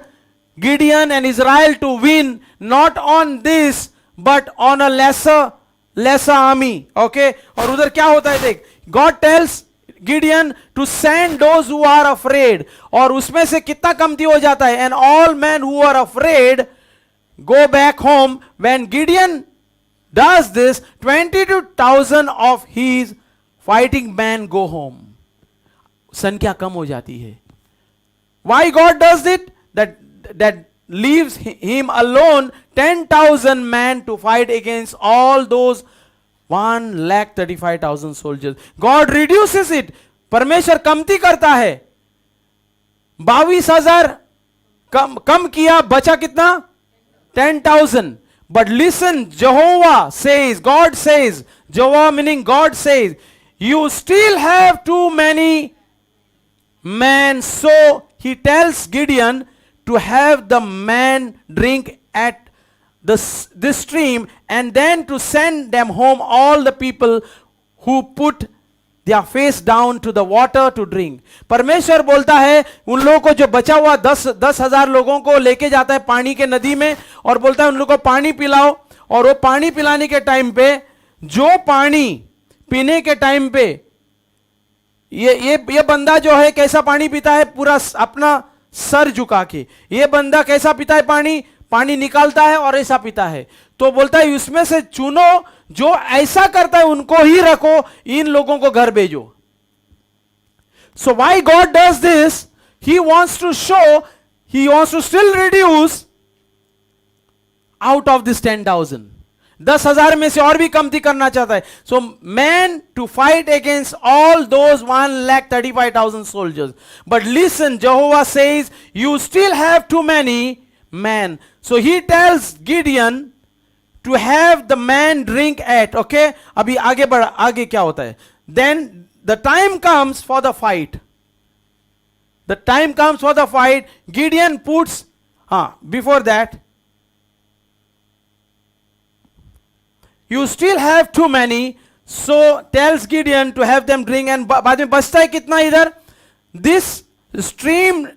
Gideon and Israel to win not on this but on a lesser army. Okay, और उधर क्या होता है देख, God tells Gideon to send those who are afraid, और उसमें से कितना कमती हो जाता है? And all men who are afraid go back home. When Gideon does this, 22,000 of his fighting men go home. संख्या कम हो जाती है. Why God does it? That leaves him alone 10,000 men to fight against all those 1,35,000 soldiers. God reduces it. परमेश्वर कमती करता है. 22,000 कम किया, बचा कितना? 10,000. But listen, Jehovah says, God says, Jehovah meaning God says, you still have too many men. So he tells Gideon to have the man drink at this stream, and then to send them home all the people who put their face down to the water to drink. परमेश्वर बोलता है उन लोगों को, जो बचा हुआ 10,000 लोगों को लेके जाता है पानी के नदी में, और बोलता है उन लोगों को पानी पिलाओ. और वो पानी पिलाने के टाइम पे, जो पानी पीने के टाइम पे, ये बंदा जो है कैसा पानी पीता है? पूरा अपना सर झुका के. ये बंदा कैसा पीता है पानी निकालता है और ऐसा पीता है. तो बोलता है उसमें से चुनो, जो ऐसा करता है उनको ही रखो, इन लोगों को घर भेजो. So why God does this? He wants to show, he wants to still reduce out of this 10,000. 10,000 में से और भी कमती करना चाहता है. So man to fight against all those 1,35,000 soldiers. But listen, Jehovah says, you still have too many men. So he tells Gideon to have the man drink at. Okay, अभी आगे क्या होता है? Then the time comes for the fight. The time comes for the fight. Gideon puts, before that, you still have too many, so tells Gideon to have them drink. And बाद में बचता है कितना इधर? This stream,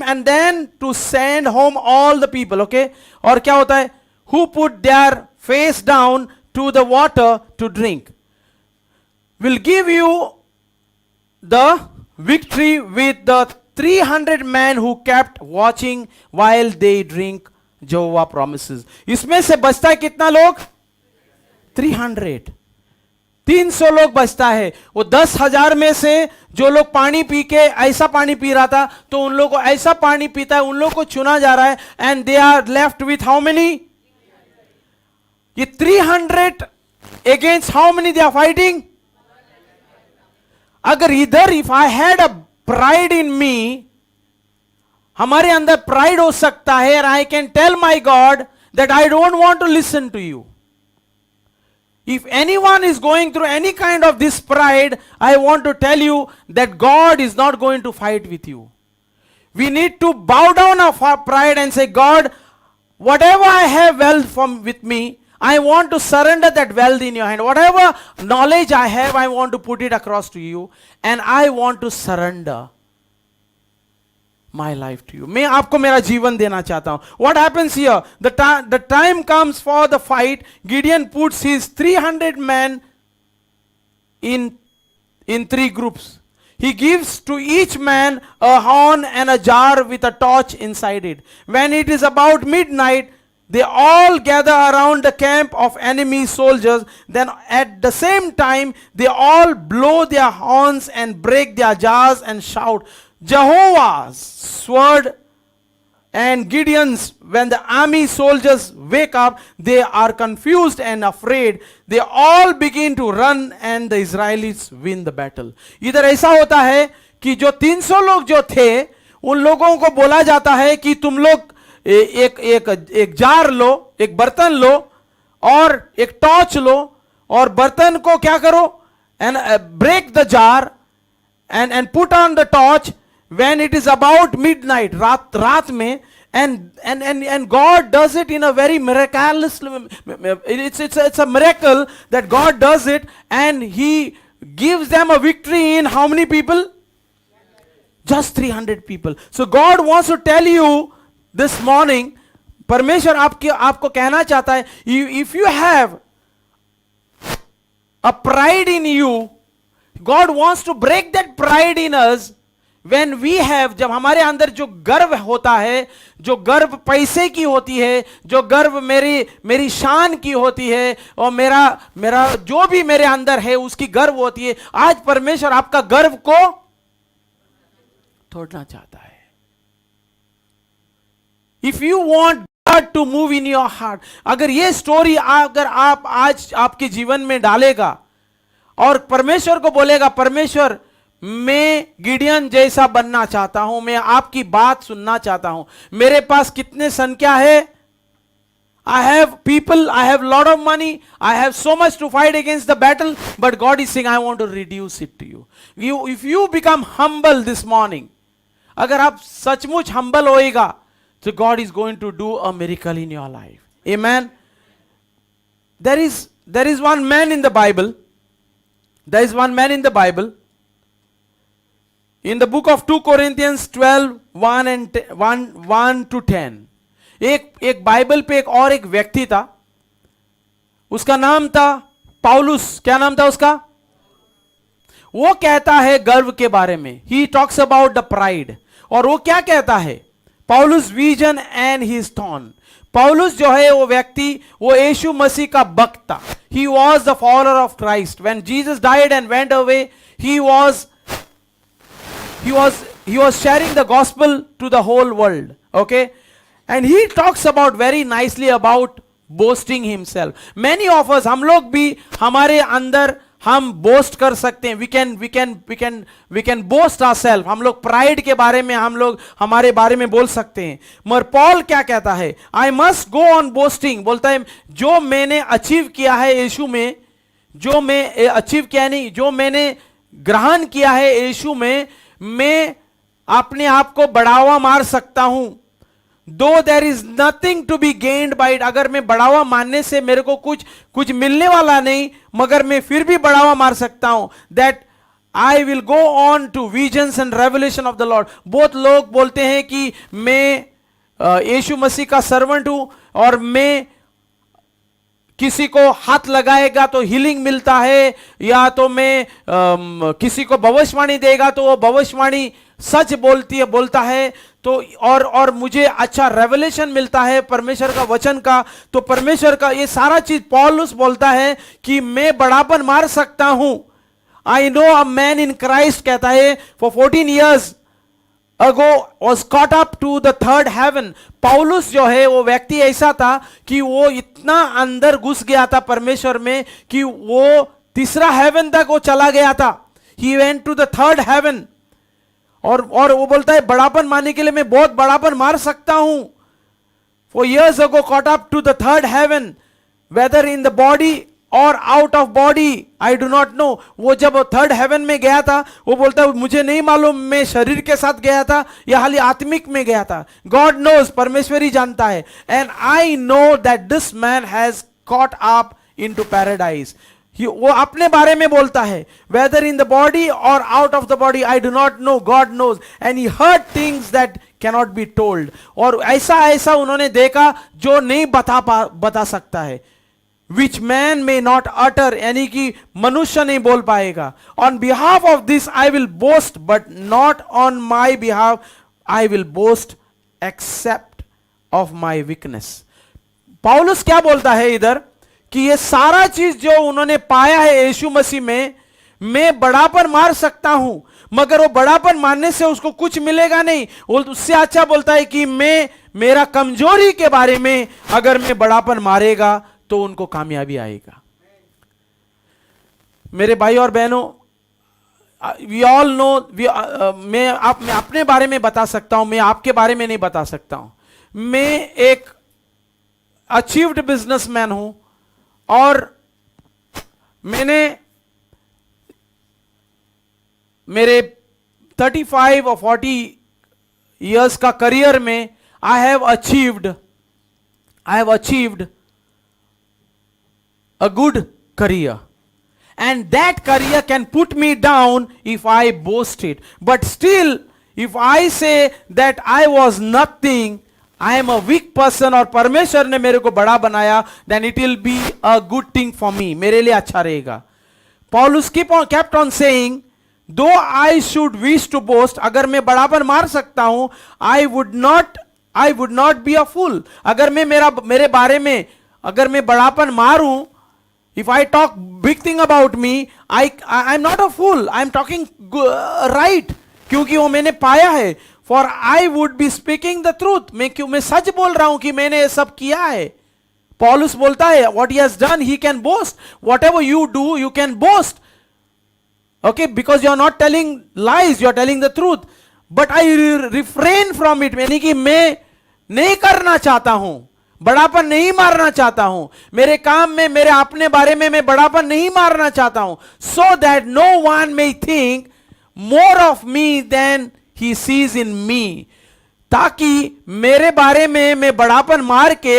and then to send home all the people. Okay, और क्या होता है? Who put their face down to the water to drink. Will give you the victory with the 300 men who kept watching while they drink, Jehovah promises. इसमें से बचता है कितना लोग? 300. 300 लोग बचता है. वो 10,000 में से जो लोग पानी पी के ऐसा पानी पी रहा था, तो उन लोगों को ऐसा पानी पीता है, उन लोगों को चुना जा रहा है. And they are left with how many? ये 300 against how many they are fighting? अगर इधर, if I had a pride in me, हमारे अंदर प्राइड हो सकता है, और I can tell my God that I don't want to listen to you. If anyone is going through any kind of this pride, I want to tell you that God is not going to fight with you. We need to bow down our pride and say, God, whatever I have wealth with me, I want to surrender that wealth in your hand. Whatever knowledge I have, I want to put it across to you, and I want to surrender my life to you. मैं आपको मेरा जीवन देना चाहता हूं. What happens here? The time comes for the fight. Gideon puts his 300 men in 3 groups. He gives to each man a horn and a jar with a torch inside it. When it is about midnight, they all gather around the camp of enemy soldiers. Then at the same time, they all blow their horns and break their jars and shout, Jehovah's sword. And Gideon's, when the army soldiers wake up, they are confused and afraid. They all begin to run and the Israelites win the battle. इधर ऐसा होता है कि जो 300 लोग जो थे, उन लोगों को बोला जाता है कि तुम लोग एक जार लो, एक बर्तन लो और एक टॉर्च लो, और बर्तन को क्या करो? And break the jar and put on the torch when it is about midnight, रात में. And God does it in a very miraculous, it's a miracle that God does it, and He gives them a victory in how many people? Just 300 people. So God wants to tell you this morning, परमेश्वर आपको कहना चाहता है, if you have a pride in you, God wants to break that pride in us when we have, जब हमारे अंदर जो गर्व होता है, जो गर्व पैसे की होती है, जो गर्व मेरी शान की होती है, और मेरा जो भी मेरे अंदर है उसकी गर्व होती है, आज परमेश्वर आपका गर्व को तोड़ना चाहता है. If you want God to move in your heart, अगर ये स्टोरी अगर आप आज आपके जीवन में डालेगा और परमेश्वर को बोलेगा, परमेश्वर मैं गिडियन जैसा बनना चाहता हूं, मैं आपकी बात सुनना चाहता हूं, मेरे पास कितने संख्या है, I have people, I have lot of money, I have so much to fight against the battle, but God is saying I want to reduce it to you. If you become humble this morning, अगर आप सचमुच humble होएगा, so God is going to do a miracle in your life. Amen. There is one man in the Bible. There is one man in the Bible. In the book of 2 Corinthians 12, 1 to 10. एक बाइबल पे और एक व्यक्ति था, उसका नाम था पौलुस. क्या नाम था उसका? वो कहता है गर्व के बारे में. He talks about the pride. और वो क्या कहता है? पौलुस विजन एंड हिज थॉर्न. पौलुस जो है वो व्यक्ति, वो यीशु मसीह का भक्त था. He was the follower of Christ. When Jesus died and went away, he was sharing the gospel to the whole world. Okay, and he talks about very nicely about boasting himself. Many of us, हम लोग भी हमारे अंदर हम बोस्ट कर सकते हैं. we can boast ourselves. हम लोग प्राइड के बारे में हम लोग हमारे बारे में बोल सकते हैं. मगर पॉल क्या कहता है? I must go on boasting. बोलता है जो मैंने अचीव किया है यीशु में, जो मैं अचीव किया नहीं, जो मैंने ग्रहण किया है यीशु में, मैं अपने आप को बढ़ावा मार सकता हूं. दो there is nothing to be gained by it. अगर मैं बढ़ावा मारने से मेरे को कुछ मिलने वाला नहीं, मगर मैं फिर भी बढ़ावा मार सकता हूं. That I will go on to visions and revelation of the Lord. बहुत लोग बोलते हैं कि मैं यीशु मसीह का सर्वेंट हूं, और मैं किसी को हाथ लगाएगा तो हीलिंग मिलता है, या तो मैं किसी को भविष्यवाणी देगा तो वो भविष्यवाणी सच बोलता है, तो और मुझे अच्छा रेवलेशन मिलता है परमेश्वर का वचन का. तो परमेश्वर का ये सारा चीज पौलुस बोलता है कि मैं बढ़ापन मार सकता हूं. I know a man in Christ, कहता है, for 14 years ago was caught up to the third heaven. पौलुस जो है वो व्यक्ति ऐसा था कि वो इतना अंदर घुस गया था परमेश्वर में कि वो तीसरा हेवन तक वो चला गया था. He went to the third heaven. और वो बोलता है बढ़ापन मारने के लिए मैं बहुत बढ़ापन मार सकता हूं. For years ago caught up to the third heaven, whether in the body और out of body I do not no. वो जब थर्ड हेवन में गया था, वो बोलता है मुझे नहीं मालूम मैं शरीर के साथ गया था या हाली आत्मिक में गया था. गॉड नोज, परमेश्वर ही जानता है. And I know that this man has caught up into paradise. वो अपने बारे में बोलता है, वेदर इन द बॉडी और out of the body I do not know, God knows. And he heard things that cannot be told. और ऐसा उन्होंने देखा जो नहीं बता सकता है. Which man may not utter, यानी कि मनुष्य नहीं बोल पाएगा. On behalf of this I will boast, but not on my behalf. I will boast except of my weakness. पौलुस क्या बोलता है इधर कि ये सारा चीज जो उन्होंने पाया है यीशु मसीह में, मैं बढ़ापन मार सकता हूं, मगर वो बढ़ापन मारने से उसको कुछ मिलेगा नहीं. उससे अच्छा बोलता है कि मैं मेरा कमजोरी के बारे में अगर मैं बढ़ापन मारेगा तो उनको कामयाबी आएगा. मेरे भाई और बहनों, वी ऑल नो, मैं अपने बारे में बता सकता हूं, मैं आपके बारे में नहीं बता सकता हूं. मैं एक अचीव्ड बिजनेसमैन हूं, और मैंने मेरे 35 और 40 इयर्स का करियर में I have achieved a good career, and that career can put me down if I boast it. But still, if I say that I was nothing, I am a weak person, और परमेश्वर ने मेरे को बड़ा बनाया, then it will be a good thing for me. मेरे लिए अच्छा रहेगा. Paulus kept on saying though I should wish to boast, अगर मैं बड़ापन मार सकता हूं, I would not be a fool. अगर मैं मेरे बारे में अगर मैं बड़ापन मारूं, if I talk big thing about me, I am not a fool, I am talking right, क्योंकि वो मैंने पाया है। For I would be speaking the truth, मैं सच बोल रहा हूं कि मैंने ये सब किया है। पौलुस बोलता है what he has done he can boast, what ever you do you can boast, okay, because you are not telling lies, you are telling the truth, but I refrain from it, यानी कि मैं नहीं करना चाहता हूं, बड़ापन नहीं मारना चाहता हूं, मेरे काम में मेरे अपने बारे में मैं बड़ापन नहीं मारना चाहता हूं, so that no one may think more of me than he sees in me, ताकि मेरे बारे में मैं बड़ापन मार के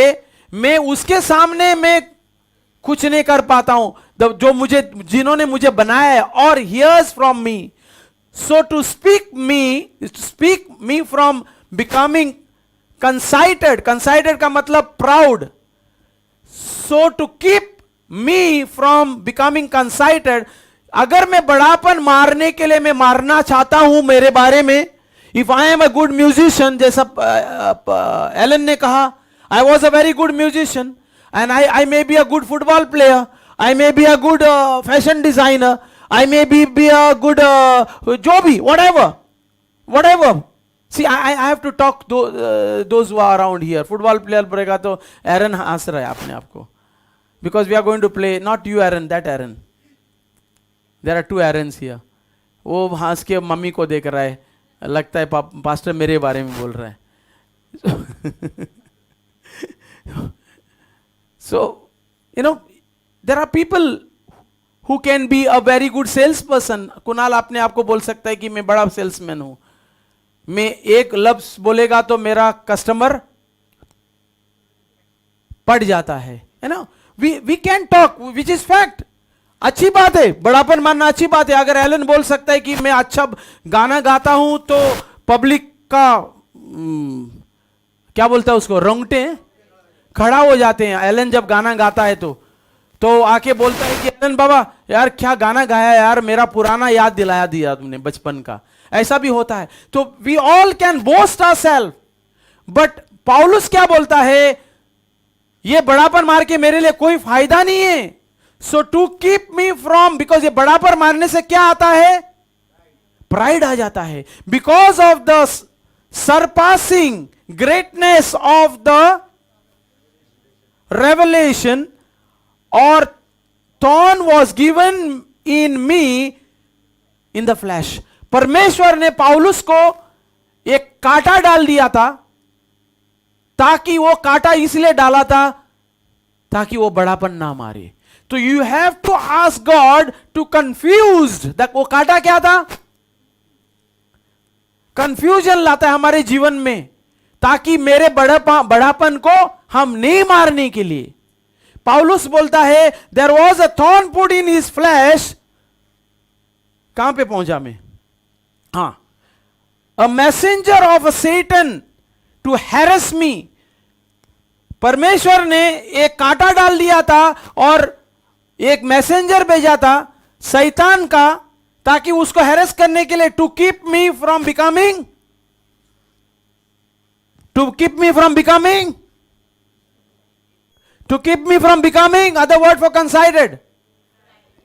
मैं उसके सामने मैं कुछ नहीं कर पाता हूं, जिन्होंने मुझे बनाया है, और hears from me, so to speak me from becoming conceited, conceited का मतलब proud, so to keep me from becoming conceited, अगर मैं बड़ापन मारने के लिए मैं मारना चाहता हूं मेरे बारे में, if I am a good musician, जैसा एलन ने कहा, I was a very good musician and I may be a good football player, I may be a good fashion designer, I may be a good जो भी whatever, see I have to talk those who are around here, football player बोलेगा तो एरन हंस रहा है अपने आप को, because we are going to play, not you Aaron, that Aaron, there are two Aarons here, वो हंस के मम्मी को देख रहा है, लगता है पास्टर मेरे बारे में बोल रहा है। So, there are people who can be a very good salesperson. Kunal अपने आप को बोल सकता है कि मैं बड़ा सेल्समैन हूं, मैं एक लफ्ज बोलेगा तो मेरा कस्टमर पड़ जाता है ना। We can talk which is fact, अच्छी बात है, बड़ापन मानना अच्छी बात है। अगर एलन बोल सकता है कि मैं अच्छा गाना गाता हूं तो पब्लिक का क्या बोलता है उसको, रोंगटे खड़ा हो जाते हैं एलन जब गाना गाता है तो आके बोलता है कि एलन बाबा यार क्या गाना गाया यार, मेरा पुराना याद दिलाया दिया तुमने बचपन का, ऐसा भी होता है। तो we all can boast ourself, but पौलुस क्या बोलता है, ये बड़ापन मार के मेरे लिए कोई फायदा नहीं है। So to keep me from, because ये बड़ापन मारने से क्या आता है, प्राइड आ जाता है। Because of the surpassing greatness of the revelation, or thorn was given in me in the flesh, परमेश्वर ने पौलुस को एक कांटा डाल दिया था, ताकि वो कांटा इसलिए डाला था ताकि वो बड़ापन ना मारे। तो you have to ask God to confused, वो कांटा क्या था, कंफ्यूजन लाता है हमारे जीवन में, ताकि मेरे बड़ापन को हम नहीं मारने के लिए। पौलुस बोलता है there was a thorn put in his flesh, कहां पे पहुंचा मैं, हां, a messenger of a Satan to harass me, परमेश्वर ने एक कांटा डाल दिया था और एक मैसेंजर भेजा था शैतान का, ताकि उसको हैरेस करने के लिए, to keep me from becoming, to keep me from becoming, other word for conceited,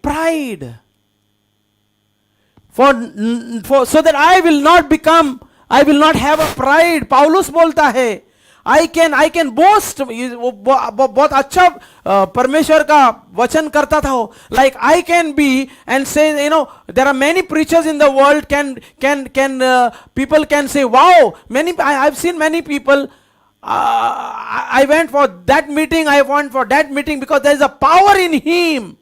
pride, for so that I will not have a pride। पौलुस बोलता है I can boast, बहुत अच्छा परमेश्वर का वचन करता था वो, like I can be and say, there are many preachers in the world, people can say wow, I've seen many people, I went for that meeting, I went for that meeting because there is a power in him।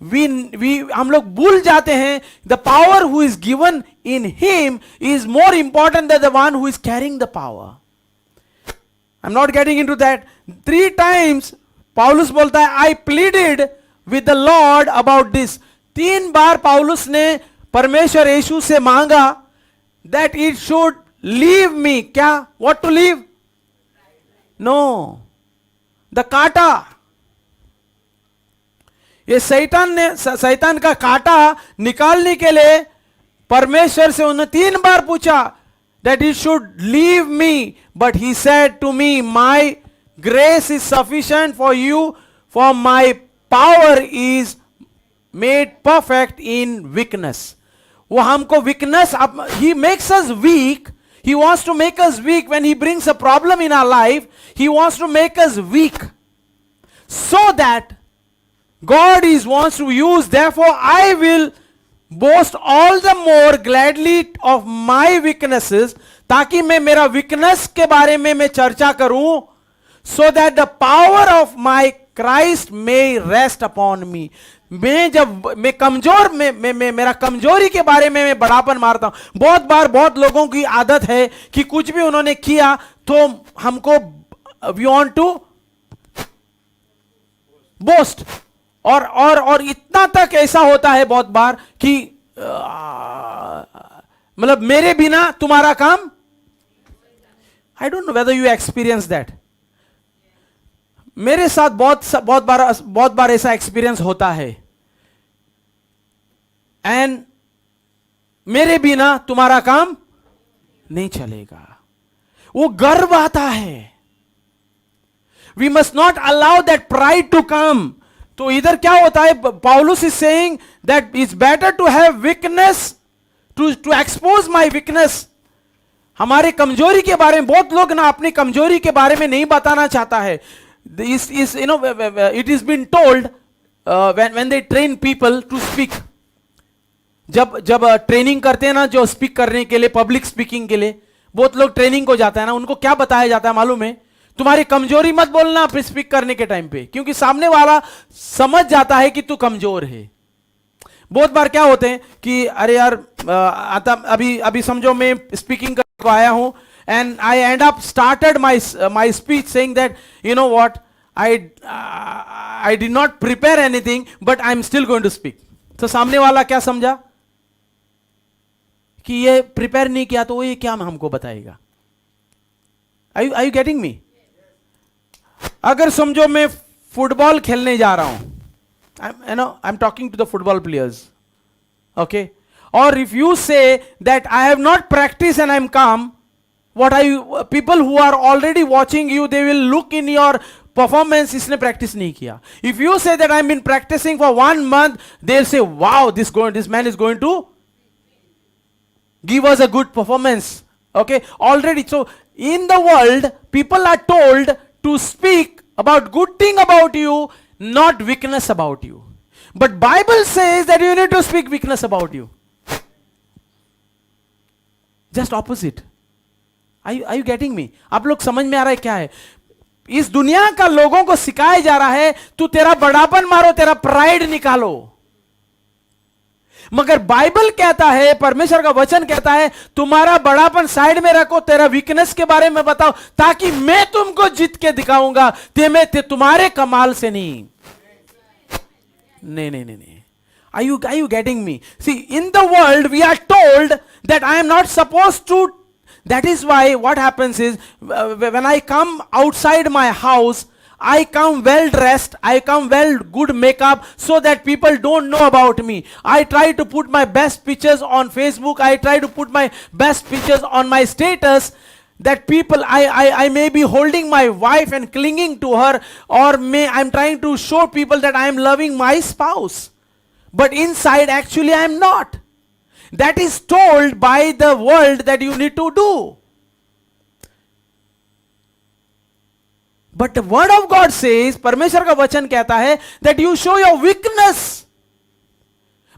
हम लोग भूल जाते हैं the power who is given in him is more important than the one who is carrying the power। I'm not getting into that। 3 times पौलुस बोलता है I pleaded with the Lord about this। 3 बार पौलुस ने परमेश्वर यीशु से मांगा that it should leave me, क्या, what to leave, no, the कांटा। ये शैतान का कांटा निकालने के लिए परमेश्वर से उन्होंने 3 बार पूछा that he should leave me, but he said to me, my grace is sufficient for you, for my power is made perfect in weakness. वो हमको weakness, he makes us weak. He wants to make us weak. When he brings a problem in our life, he wants to make us weak, so that God wants to use. Therefore I will boast all the more gladly of my weaknesses, ताकि मैं मेरा weakness के बारे में मैं चर्चा करूं, so that the power of my Christ may rest upon me. मैं कमजोर मैं मेरा कमजोरी के बारे में मैं बड़ापन मारता हूं. बहुत बार बहुत लोगों की आदत है कि कुछ भी उन्होंने किया तो हमको we want to boast. और इतना तक ऐसा होता है बहुत बार कि मतलब मेरे बिना तुम्हारा काम. आई don't know whether you experience that. मेरे साथ बहुत बार ऐसा एक्सपीरियंस होता है. एंड मेरे बिना तुम्हारा काम नहीं चलेगा. वो गर्व आता है. We must not allow that pride to come. तो इधर क्या होता है, पौलुस is saying that it's better to have weakness, to expose my weakness. हमारे कमजोरी के बारे में बहुत लोग ना अपनी कमजोरी के बारे में नहीं बताना चाहता है. It is been told when they train people to speak. जब ट्रेनिंग करते हैं ना, जो स्पीक करने के लिए, पब्लिक स्पीकिंग के लिए बहुत लोग ट्रेनिंग को जाता है ना, उनको क्या बताया जाता है मालूम है? तुम्हारी कमजोरी मत बोलना स्पीक करने के टाइम पे, क्योंकि सामने वाला समझ जाता है कि तू कमजोर है. बहुत बार क्या होते हैं कि अरे यार अभी समझो मैं स्पीकिंग करने को आया हूं, and I end up started my speech saying that you know what, I did not prepare anything but I am still going to speak. तो सामने वाला क्या समझा कि ये प्रिपेयर नहीं किया तो वो ये क्या हमको बताएगा. Are you getting me? अगर समझो मैं फुटबॉल खेलने जा रहा हूं, I am talking to the football players, okay, और if you say that I have not practice and I am come, what are you, people who are already watching you, they will look in your performance, इसने प्रैक्टिस नहीं किया. If you say that I am been practicing for 1 month, they will से wow this man is going to give us a good performance. Okay, already. So in the world people are told to speak about good thing about you, not weakness about you. But Bible says that you need to speak weakness about you. Just opposite. Are you getting me? आप लोग समझ में आ रहा है क्या है? इस दुनिया का लोगों को सिखाया जा रहा है तू तेरा बड़ापन मारो, तेरा प्राइड निकालो. मगर बाइबल कहता है, परमेश्वर का वचन कहता है, तुम्हारा बड़ापन साइड में रखो, तेरा वीकनेस के बारे में बताओ, ताकि मैं तुमको जीत के दिखाऊंगा. तुम्हारे कमाल से नहीं. Are you getting me? See, in the world we are told that I am not supposed to. That is why what happens is when I come outside my house, I come well dressed, I come well good makeup, so that people don't know about me. I try to put my best pictures on Facebook, I try to put my best pictures on my status, that people, I may be holding my wife and clinging to her, or I'm trying to show people that I am loving my spouse, but inside actually I am not. That is told by the world that you need to do. But the word of God says, परमेश्वर का वचन कहता है that you show your weakness,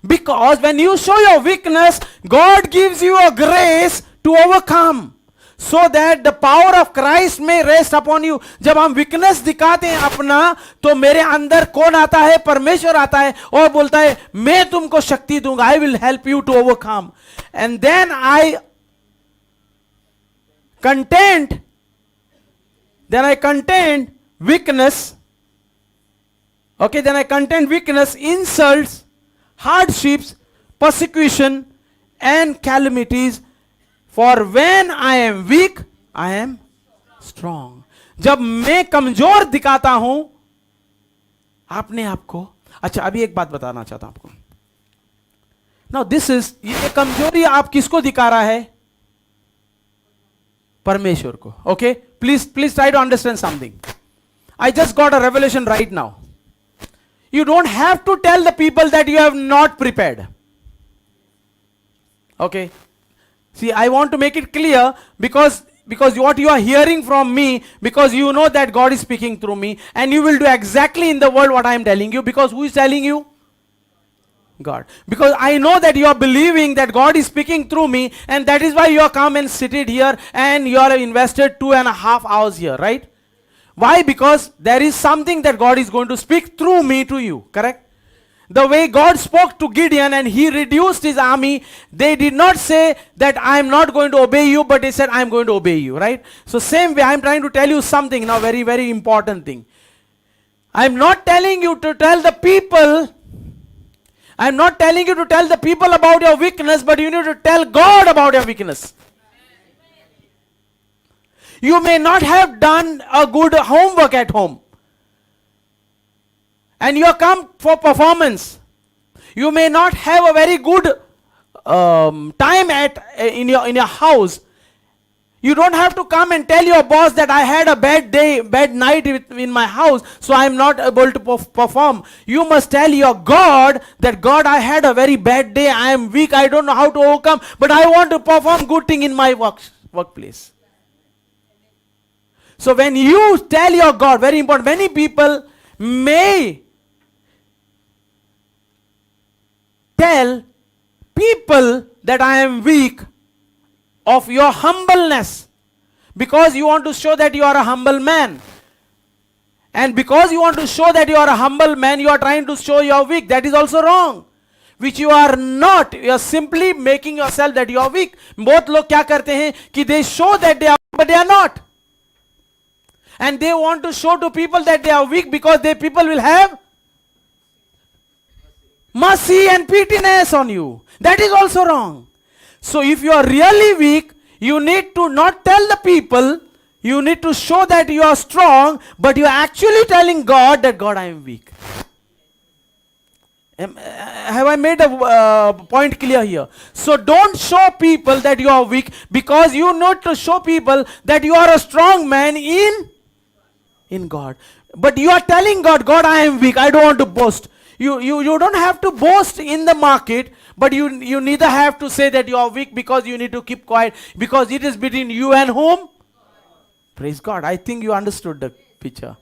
because when you show your weakness, God gives you a grace to overcome, so that the power of Christ may rest upon you. जब हम weakness दिखाते हैं अपना, तो मेरे अंदर कौन आता है? परमेश्वर आता है और बोलता है मैं तुमको शक्ति दूंगा, I will help you to overcome. And then I contend weakness. Okay, then I contend weakness, insults, hardships, persecution, and calamities. For when I am weak, I am strong. जब मैं कमजोर दिखाता हूं अपने आप को, अच्छा, अभी एक बात बताना चाहता हूं आपको. नाउ दिस इज, ये कमजोरी आप किसको दिखा रहा है? परमेश्वर को. Okay, please try to understand something. I just got a revelation right now. You don't have to tell the people that you have not prepared. Okay. See, I want to make it clear because what you are hearing from me, because you know that God is speaking through me, and you will do exactly in the world what I am telling you, because who is telling you? God. Because I know that you are believing that God is speaking through me, and that is why you are come and seated here and you are invested 2.5 hours here, right? Why? Because there is something that God is going to speak through me to you, correct? The way God spoke to Gideon and he reduced his army, they did not say that I am not going to obey you, but they said I am going to obey you, right? So same way I am trying to tell you something now, very, very important thing. I am not telling you to tell the people, I am not telling you to tell the people about your weakness, but you need to tell God about your weakness. You may not have done a good homework at home, and you have come for performance. You may not have a very good time in your house. You don't have to come and tell your boss that I had a bad night in my house, so I am not able to perform. You must tell your God that God, I had a very bad day. I am weak. I don't know how to overcome, but I want to perform good thing in my workplace. So when you tell your God, very important, many people may tell people that I am weak of your humbleness, because you want to show that you are a humble man. And because you want to show that you are a humble man, you are trying to show you are weak. That is also wrong. Which you are not. You are simply making yourself that you are weak. बहुत लोग क्या करते हैं कि they show that they are, but they are not. And they want to show to people that they are weak because people will have mercy and pitiness on you. That is also wrong. So if you are really weak, you need to not tell the people, you need to show that you are strong, but you are actually telling God that God, I am weak. Have I made a point clear here? So don't show people that you are weak, because you need to show people that you are a strong man in God. But you are telling God, God, I am weak, I don't want to boast. You don't have to boast in the market, but you neither have to say that you are weak, because you need to keep quiet, because it is between you and whom? Praise God. I think you understood the picture.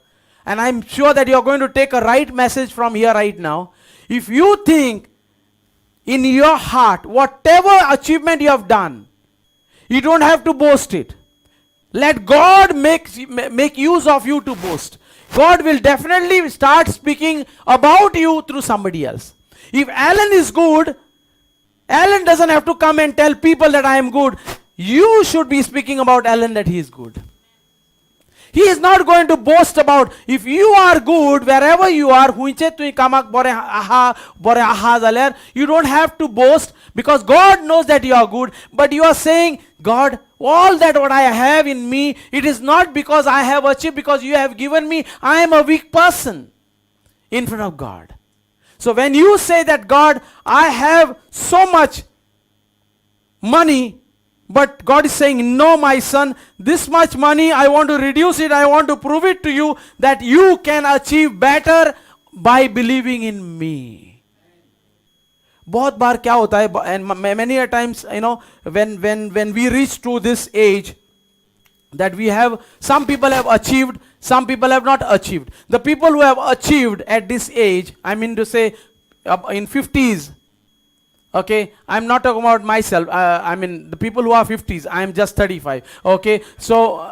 And I'm sure that you are going to take a right message from here right now. If you think in your heart, whatever achievement you have done, you don't have to boast it. Let God make use of you to boast. God will definitely start speaking about you through somebody else. If Alan is good, Alan doesn't have to come and tell people that I am good. You should be speaking about Alan that he is good. He is not going to boast about, if you are good wherever you are, you don't have to boast, because God knows that you are good. But you are saying, God, all that what I have in me, it is not because I have achieved, because you have given me. I am a weak person in front of God. So when you say that, God, I have so much money, but God is saying, no, my son, this much money, I want to reduce it. I want to prove it to you that you can achieve better by believing in me. बहुत बार क्या होता है, and many a times, you know, when we reach to this age, that we have, some people have achieved, some people have not achieved. The people who have achieved at this age, I mean to say in 50s, okay, I'm not talking about myself, I mean the people who are 50s, I'm just 35, okay, so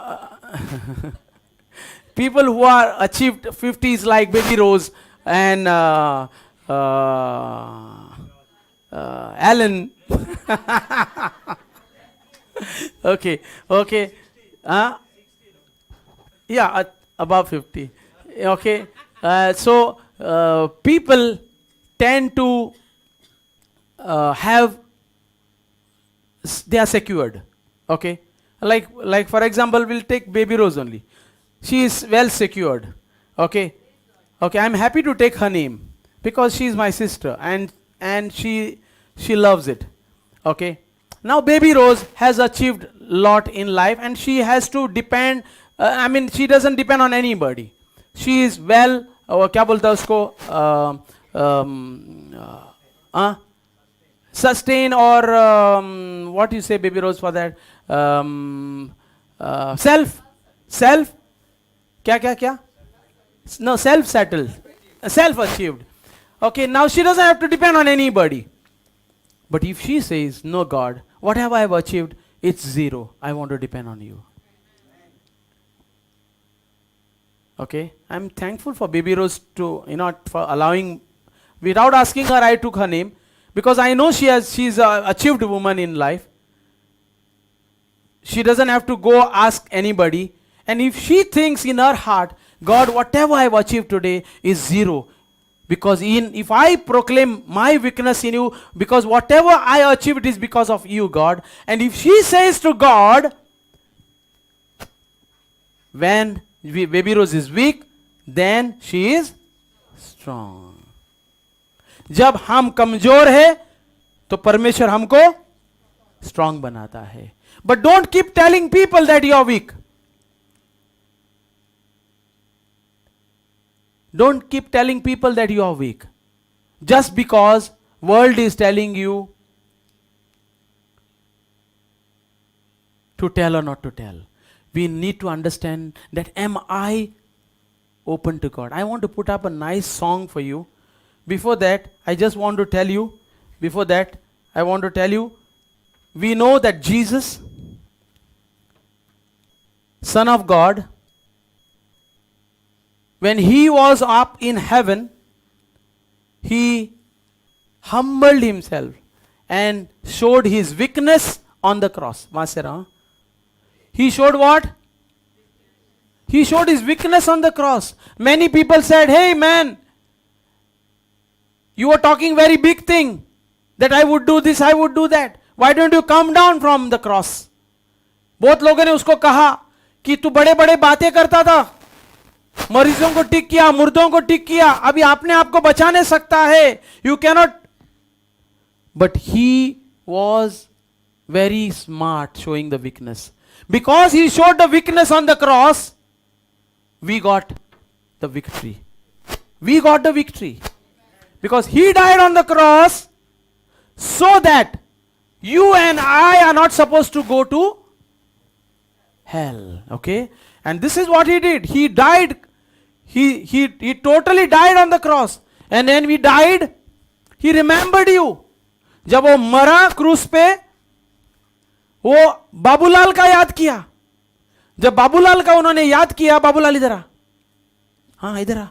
people who are achieved 50s like Baby Rose and Alan, okay, yeah, above 50, okay, so people tend to they are secured, okay, like for example, we'll take Baby Rose only. She is well secured, okay, I'm happy to take her name, because she is my sister and she loves it. Okay. Now baby Rose has achieved lot in life and she has to depend, she doesn't depend on anybody. She is well, क्या बोलता है उसको, sustain or what you say baby Rose for that, self क्या no, self settled, self achieved. Okay, now she doesn't have to depend on anybody. But if she says, no God, whatever I have achieved, it's zero, I want to depend on you. Okay, I'm thankful for baby Rose to, for allowing, without asking her, I took her name because I know she's a achieved woman in life. She doesn't have to go ask anybody. And if she thinks in her heart, God, whatever I have achieved today is zero, because if I proclaim my weakness in you, because whatever I achieved is because of you, God. And if she says to God, when baby Rose is weak, then she is strong. जब हम कमजोर है तो परमेश्वर हमको strong बनाता है. But don't keep telling people that you are weak. Don't keep telling people that you are weak. Just because world is telling you to tell or not to tell. We need to understand that am I open to God? I want to put up a nice song for you. Before that, I just want to tell you, we know that Jesus, Son of God, when he was up in heaven, he humbled himself and showed his weakness on the cross. He showed what? He showed his weakness on the cross. Many people said, hey man, you are talking very big thing, that I would do this, I would do that. Why don't you come down from the cross? बहुत लोगों ने उसको कहा कि तू बड़े बड़े बातें करता था, मरीजों को ठीक किया, मुर्दों को ठीक किया, अभी आपने आपको बचा नहीं सकता है, you cannot. But he was very smart showing the weakness. Because he showed the weakness on the cross, we got the victory. We got the victory. Because he died on the cross so that you and I are not supposed to go to hell. Okay? And this is what he did. He died. He totally died on the cross. And when we died, he remembered you. जब वो मरा क्रूस पे, वो बाबूलाल का याद किया. जब बाबूलाल का उन्होंने याद किया, बाबूलाल इधर आ, हाँ इधर आ,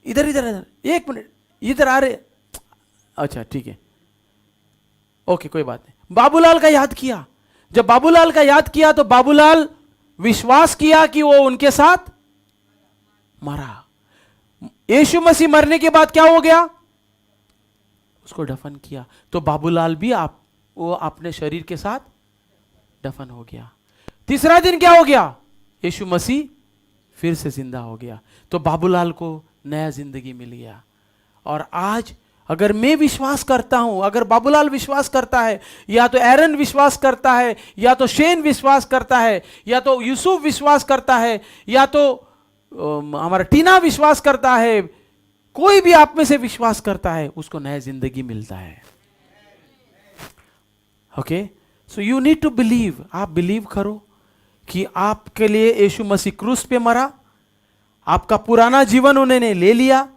इधर इधर इधर, एक मिनट, इधर आ रहे, अच्छा ठीक है, ओके कोई बात नहीं. बाबूलाल का याद किया. जब बाबूलाल का याद किया तो बाबूलाल विश्वास किया कि वो उनके साथ मरा. यीशु मसीह मरने के बाद क्या हो गया? उसको दफन किया. तो बाबूलाल भी वो अपने शरीर के साथ दफन हो गया. तीसरा दिन क्या हो गया? यीशु मसीह फिर से जिंदा हो गया. तो बाबूलाल को नया जिंदगी मिल गया. और आज अगर मैं विश्वास करता हूं, अगर बाबूलाल विश्वास करता है, या तो एरन विश्वास करता है, या तो शेन विश्वास करता है, या तो यूसुफ विश्वास करता है, या तो हमारा टीना विश्वास करता है, कोई भी आप में से विश्वास करता है, उसको नया जिंदगी मिलता है. Okay, so you need to believe. आप बिलीव करो कि आपके लिए यीशु मसीह क्रूस पे मरा, आपका पुराना जीवन उन्होंने ले लिया,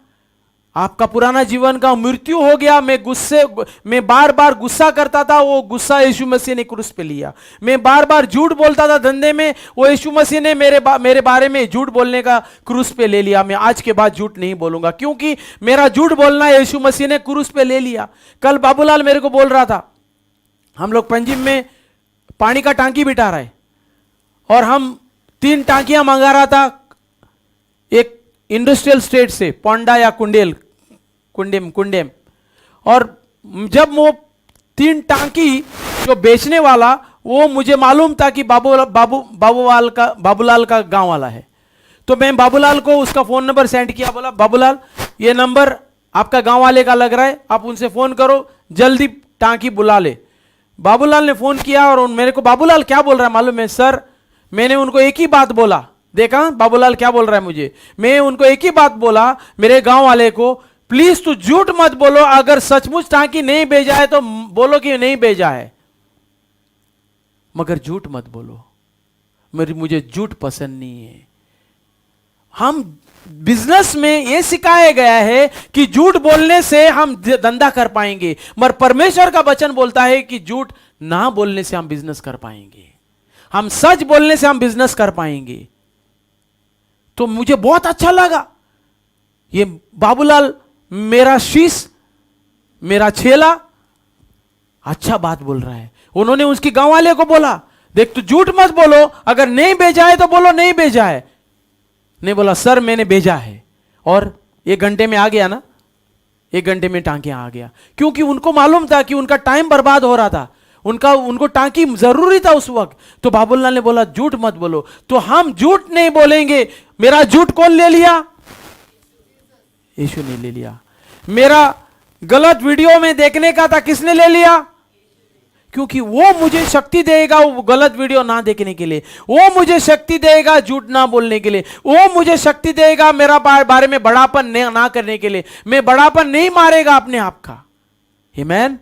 आपका पुराना जीवन का मृत्यु हो गया. मैं बार बार गुस्सा करता था, वो गुस्सा यीशु मसीह ने क्रूस पे लिया. मैं बार बार झूठ बोलता था धंधे में, वो यीशु मसीह ने मेरे बारे में झूठ बोलने का क्रूस पे ले लिया. मैं आज के बाद झूठ नहीं बोलूंगा, क्योंकि मेरा झूठ बोलना यीशु मसीह ने क्रूस पे ले लिया. कल बाबूलाल मेरे को बोल रहा था, हम लोग पंजिम में पानी का टांकी बिठा रहे और हम 3 टांकियां मंगा रहा था एक इंडस्ट्रियल स्टेट से, पोंडा या कुंडेम. और जब वो 3 टांकी जो बेचने वाला, वो मुझे मालूम था कि बाबूलाल का गांव वाला है. तो मैं बाबूलाल को उसका फोन नंबर सेंड किया, बोला बाबूलाल ये नंबर आपका गांव वाले का लग रहा है, आप उनसे फोन करो, जल्दी टांकी बुला ले। बाबूलाल ने फोन किया और मेरे को बाबूलाल क्या बोल रहा है मालूम है? सर मैंने उनको एक ही बात बोला, देखा बाबूलाल क्या बोल रहा है मुझे, मैं उनको एक ही बात बोला मेरे गांव वाले को, प्लीज तू झूठ मत बोलो, अगर सचमुच टांकी नहीं भेजा है तो बोलो कि नहीं भेजा है, मगर झूठ मत बोलो, मुझे झूठ पसंद नहीं है। हम बिजनेस में यह सिखाया गया है कि झूठ बोलने से हम धंधा कर पाएंगे, मगर परमेश्वर का वचन बोलता है कि झूठ ना बोलने से हम बिजनेस कर पाएंगे, हम सच बोलने से हम बिजनेस कर पाएंगे। तो मुझे बहुत अच्छा लगा, ये बाबूलाल मेरा शीश, मेरा छेला अच्छा बात बोल रहा है। उन्होंने उसकी गांव वाले को बोला, देख तू झूठ मत बोलो, अगर नहीं भेजा है तो बोलो नहीं भेजा है। नहीं बोला सर मैंने भेजा है, और 1 घंटे में आ गया ना, 1 घंटे में टांकी आ गया, क्योंकि उनको मालूम था कि उनका टाइम बर्बाद हो रहा था, उनको टांकी जरूरी था उस वक्त। तो बाबूलाल ने बोला झूठ मत बोलो, तो हम झूठ नहीं बोलेंगे। मेरा झूठ कौन ले लिया? यीशु ने ले लिया। मेरा गलत वीडियो में देखने का था, किसने ले लिया? क्योंकि वो मुझे शक्ति देगा वो गलत वीडियो ना देखने के लिए, वो मुझे शक्ति देगा झूठ ना बोलने के लिए, वो मुझे शक्ति देगा मेरा बारे में बड़ापन ना करने के लिए। मैं बड़ापन नहीं मारेगा अपने आप का। आमीन।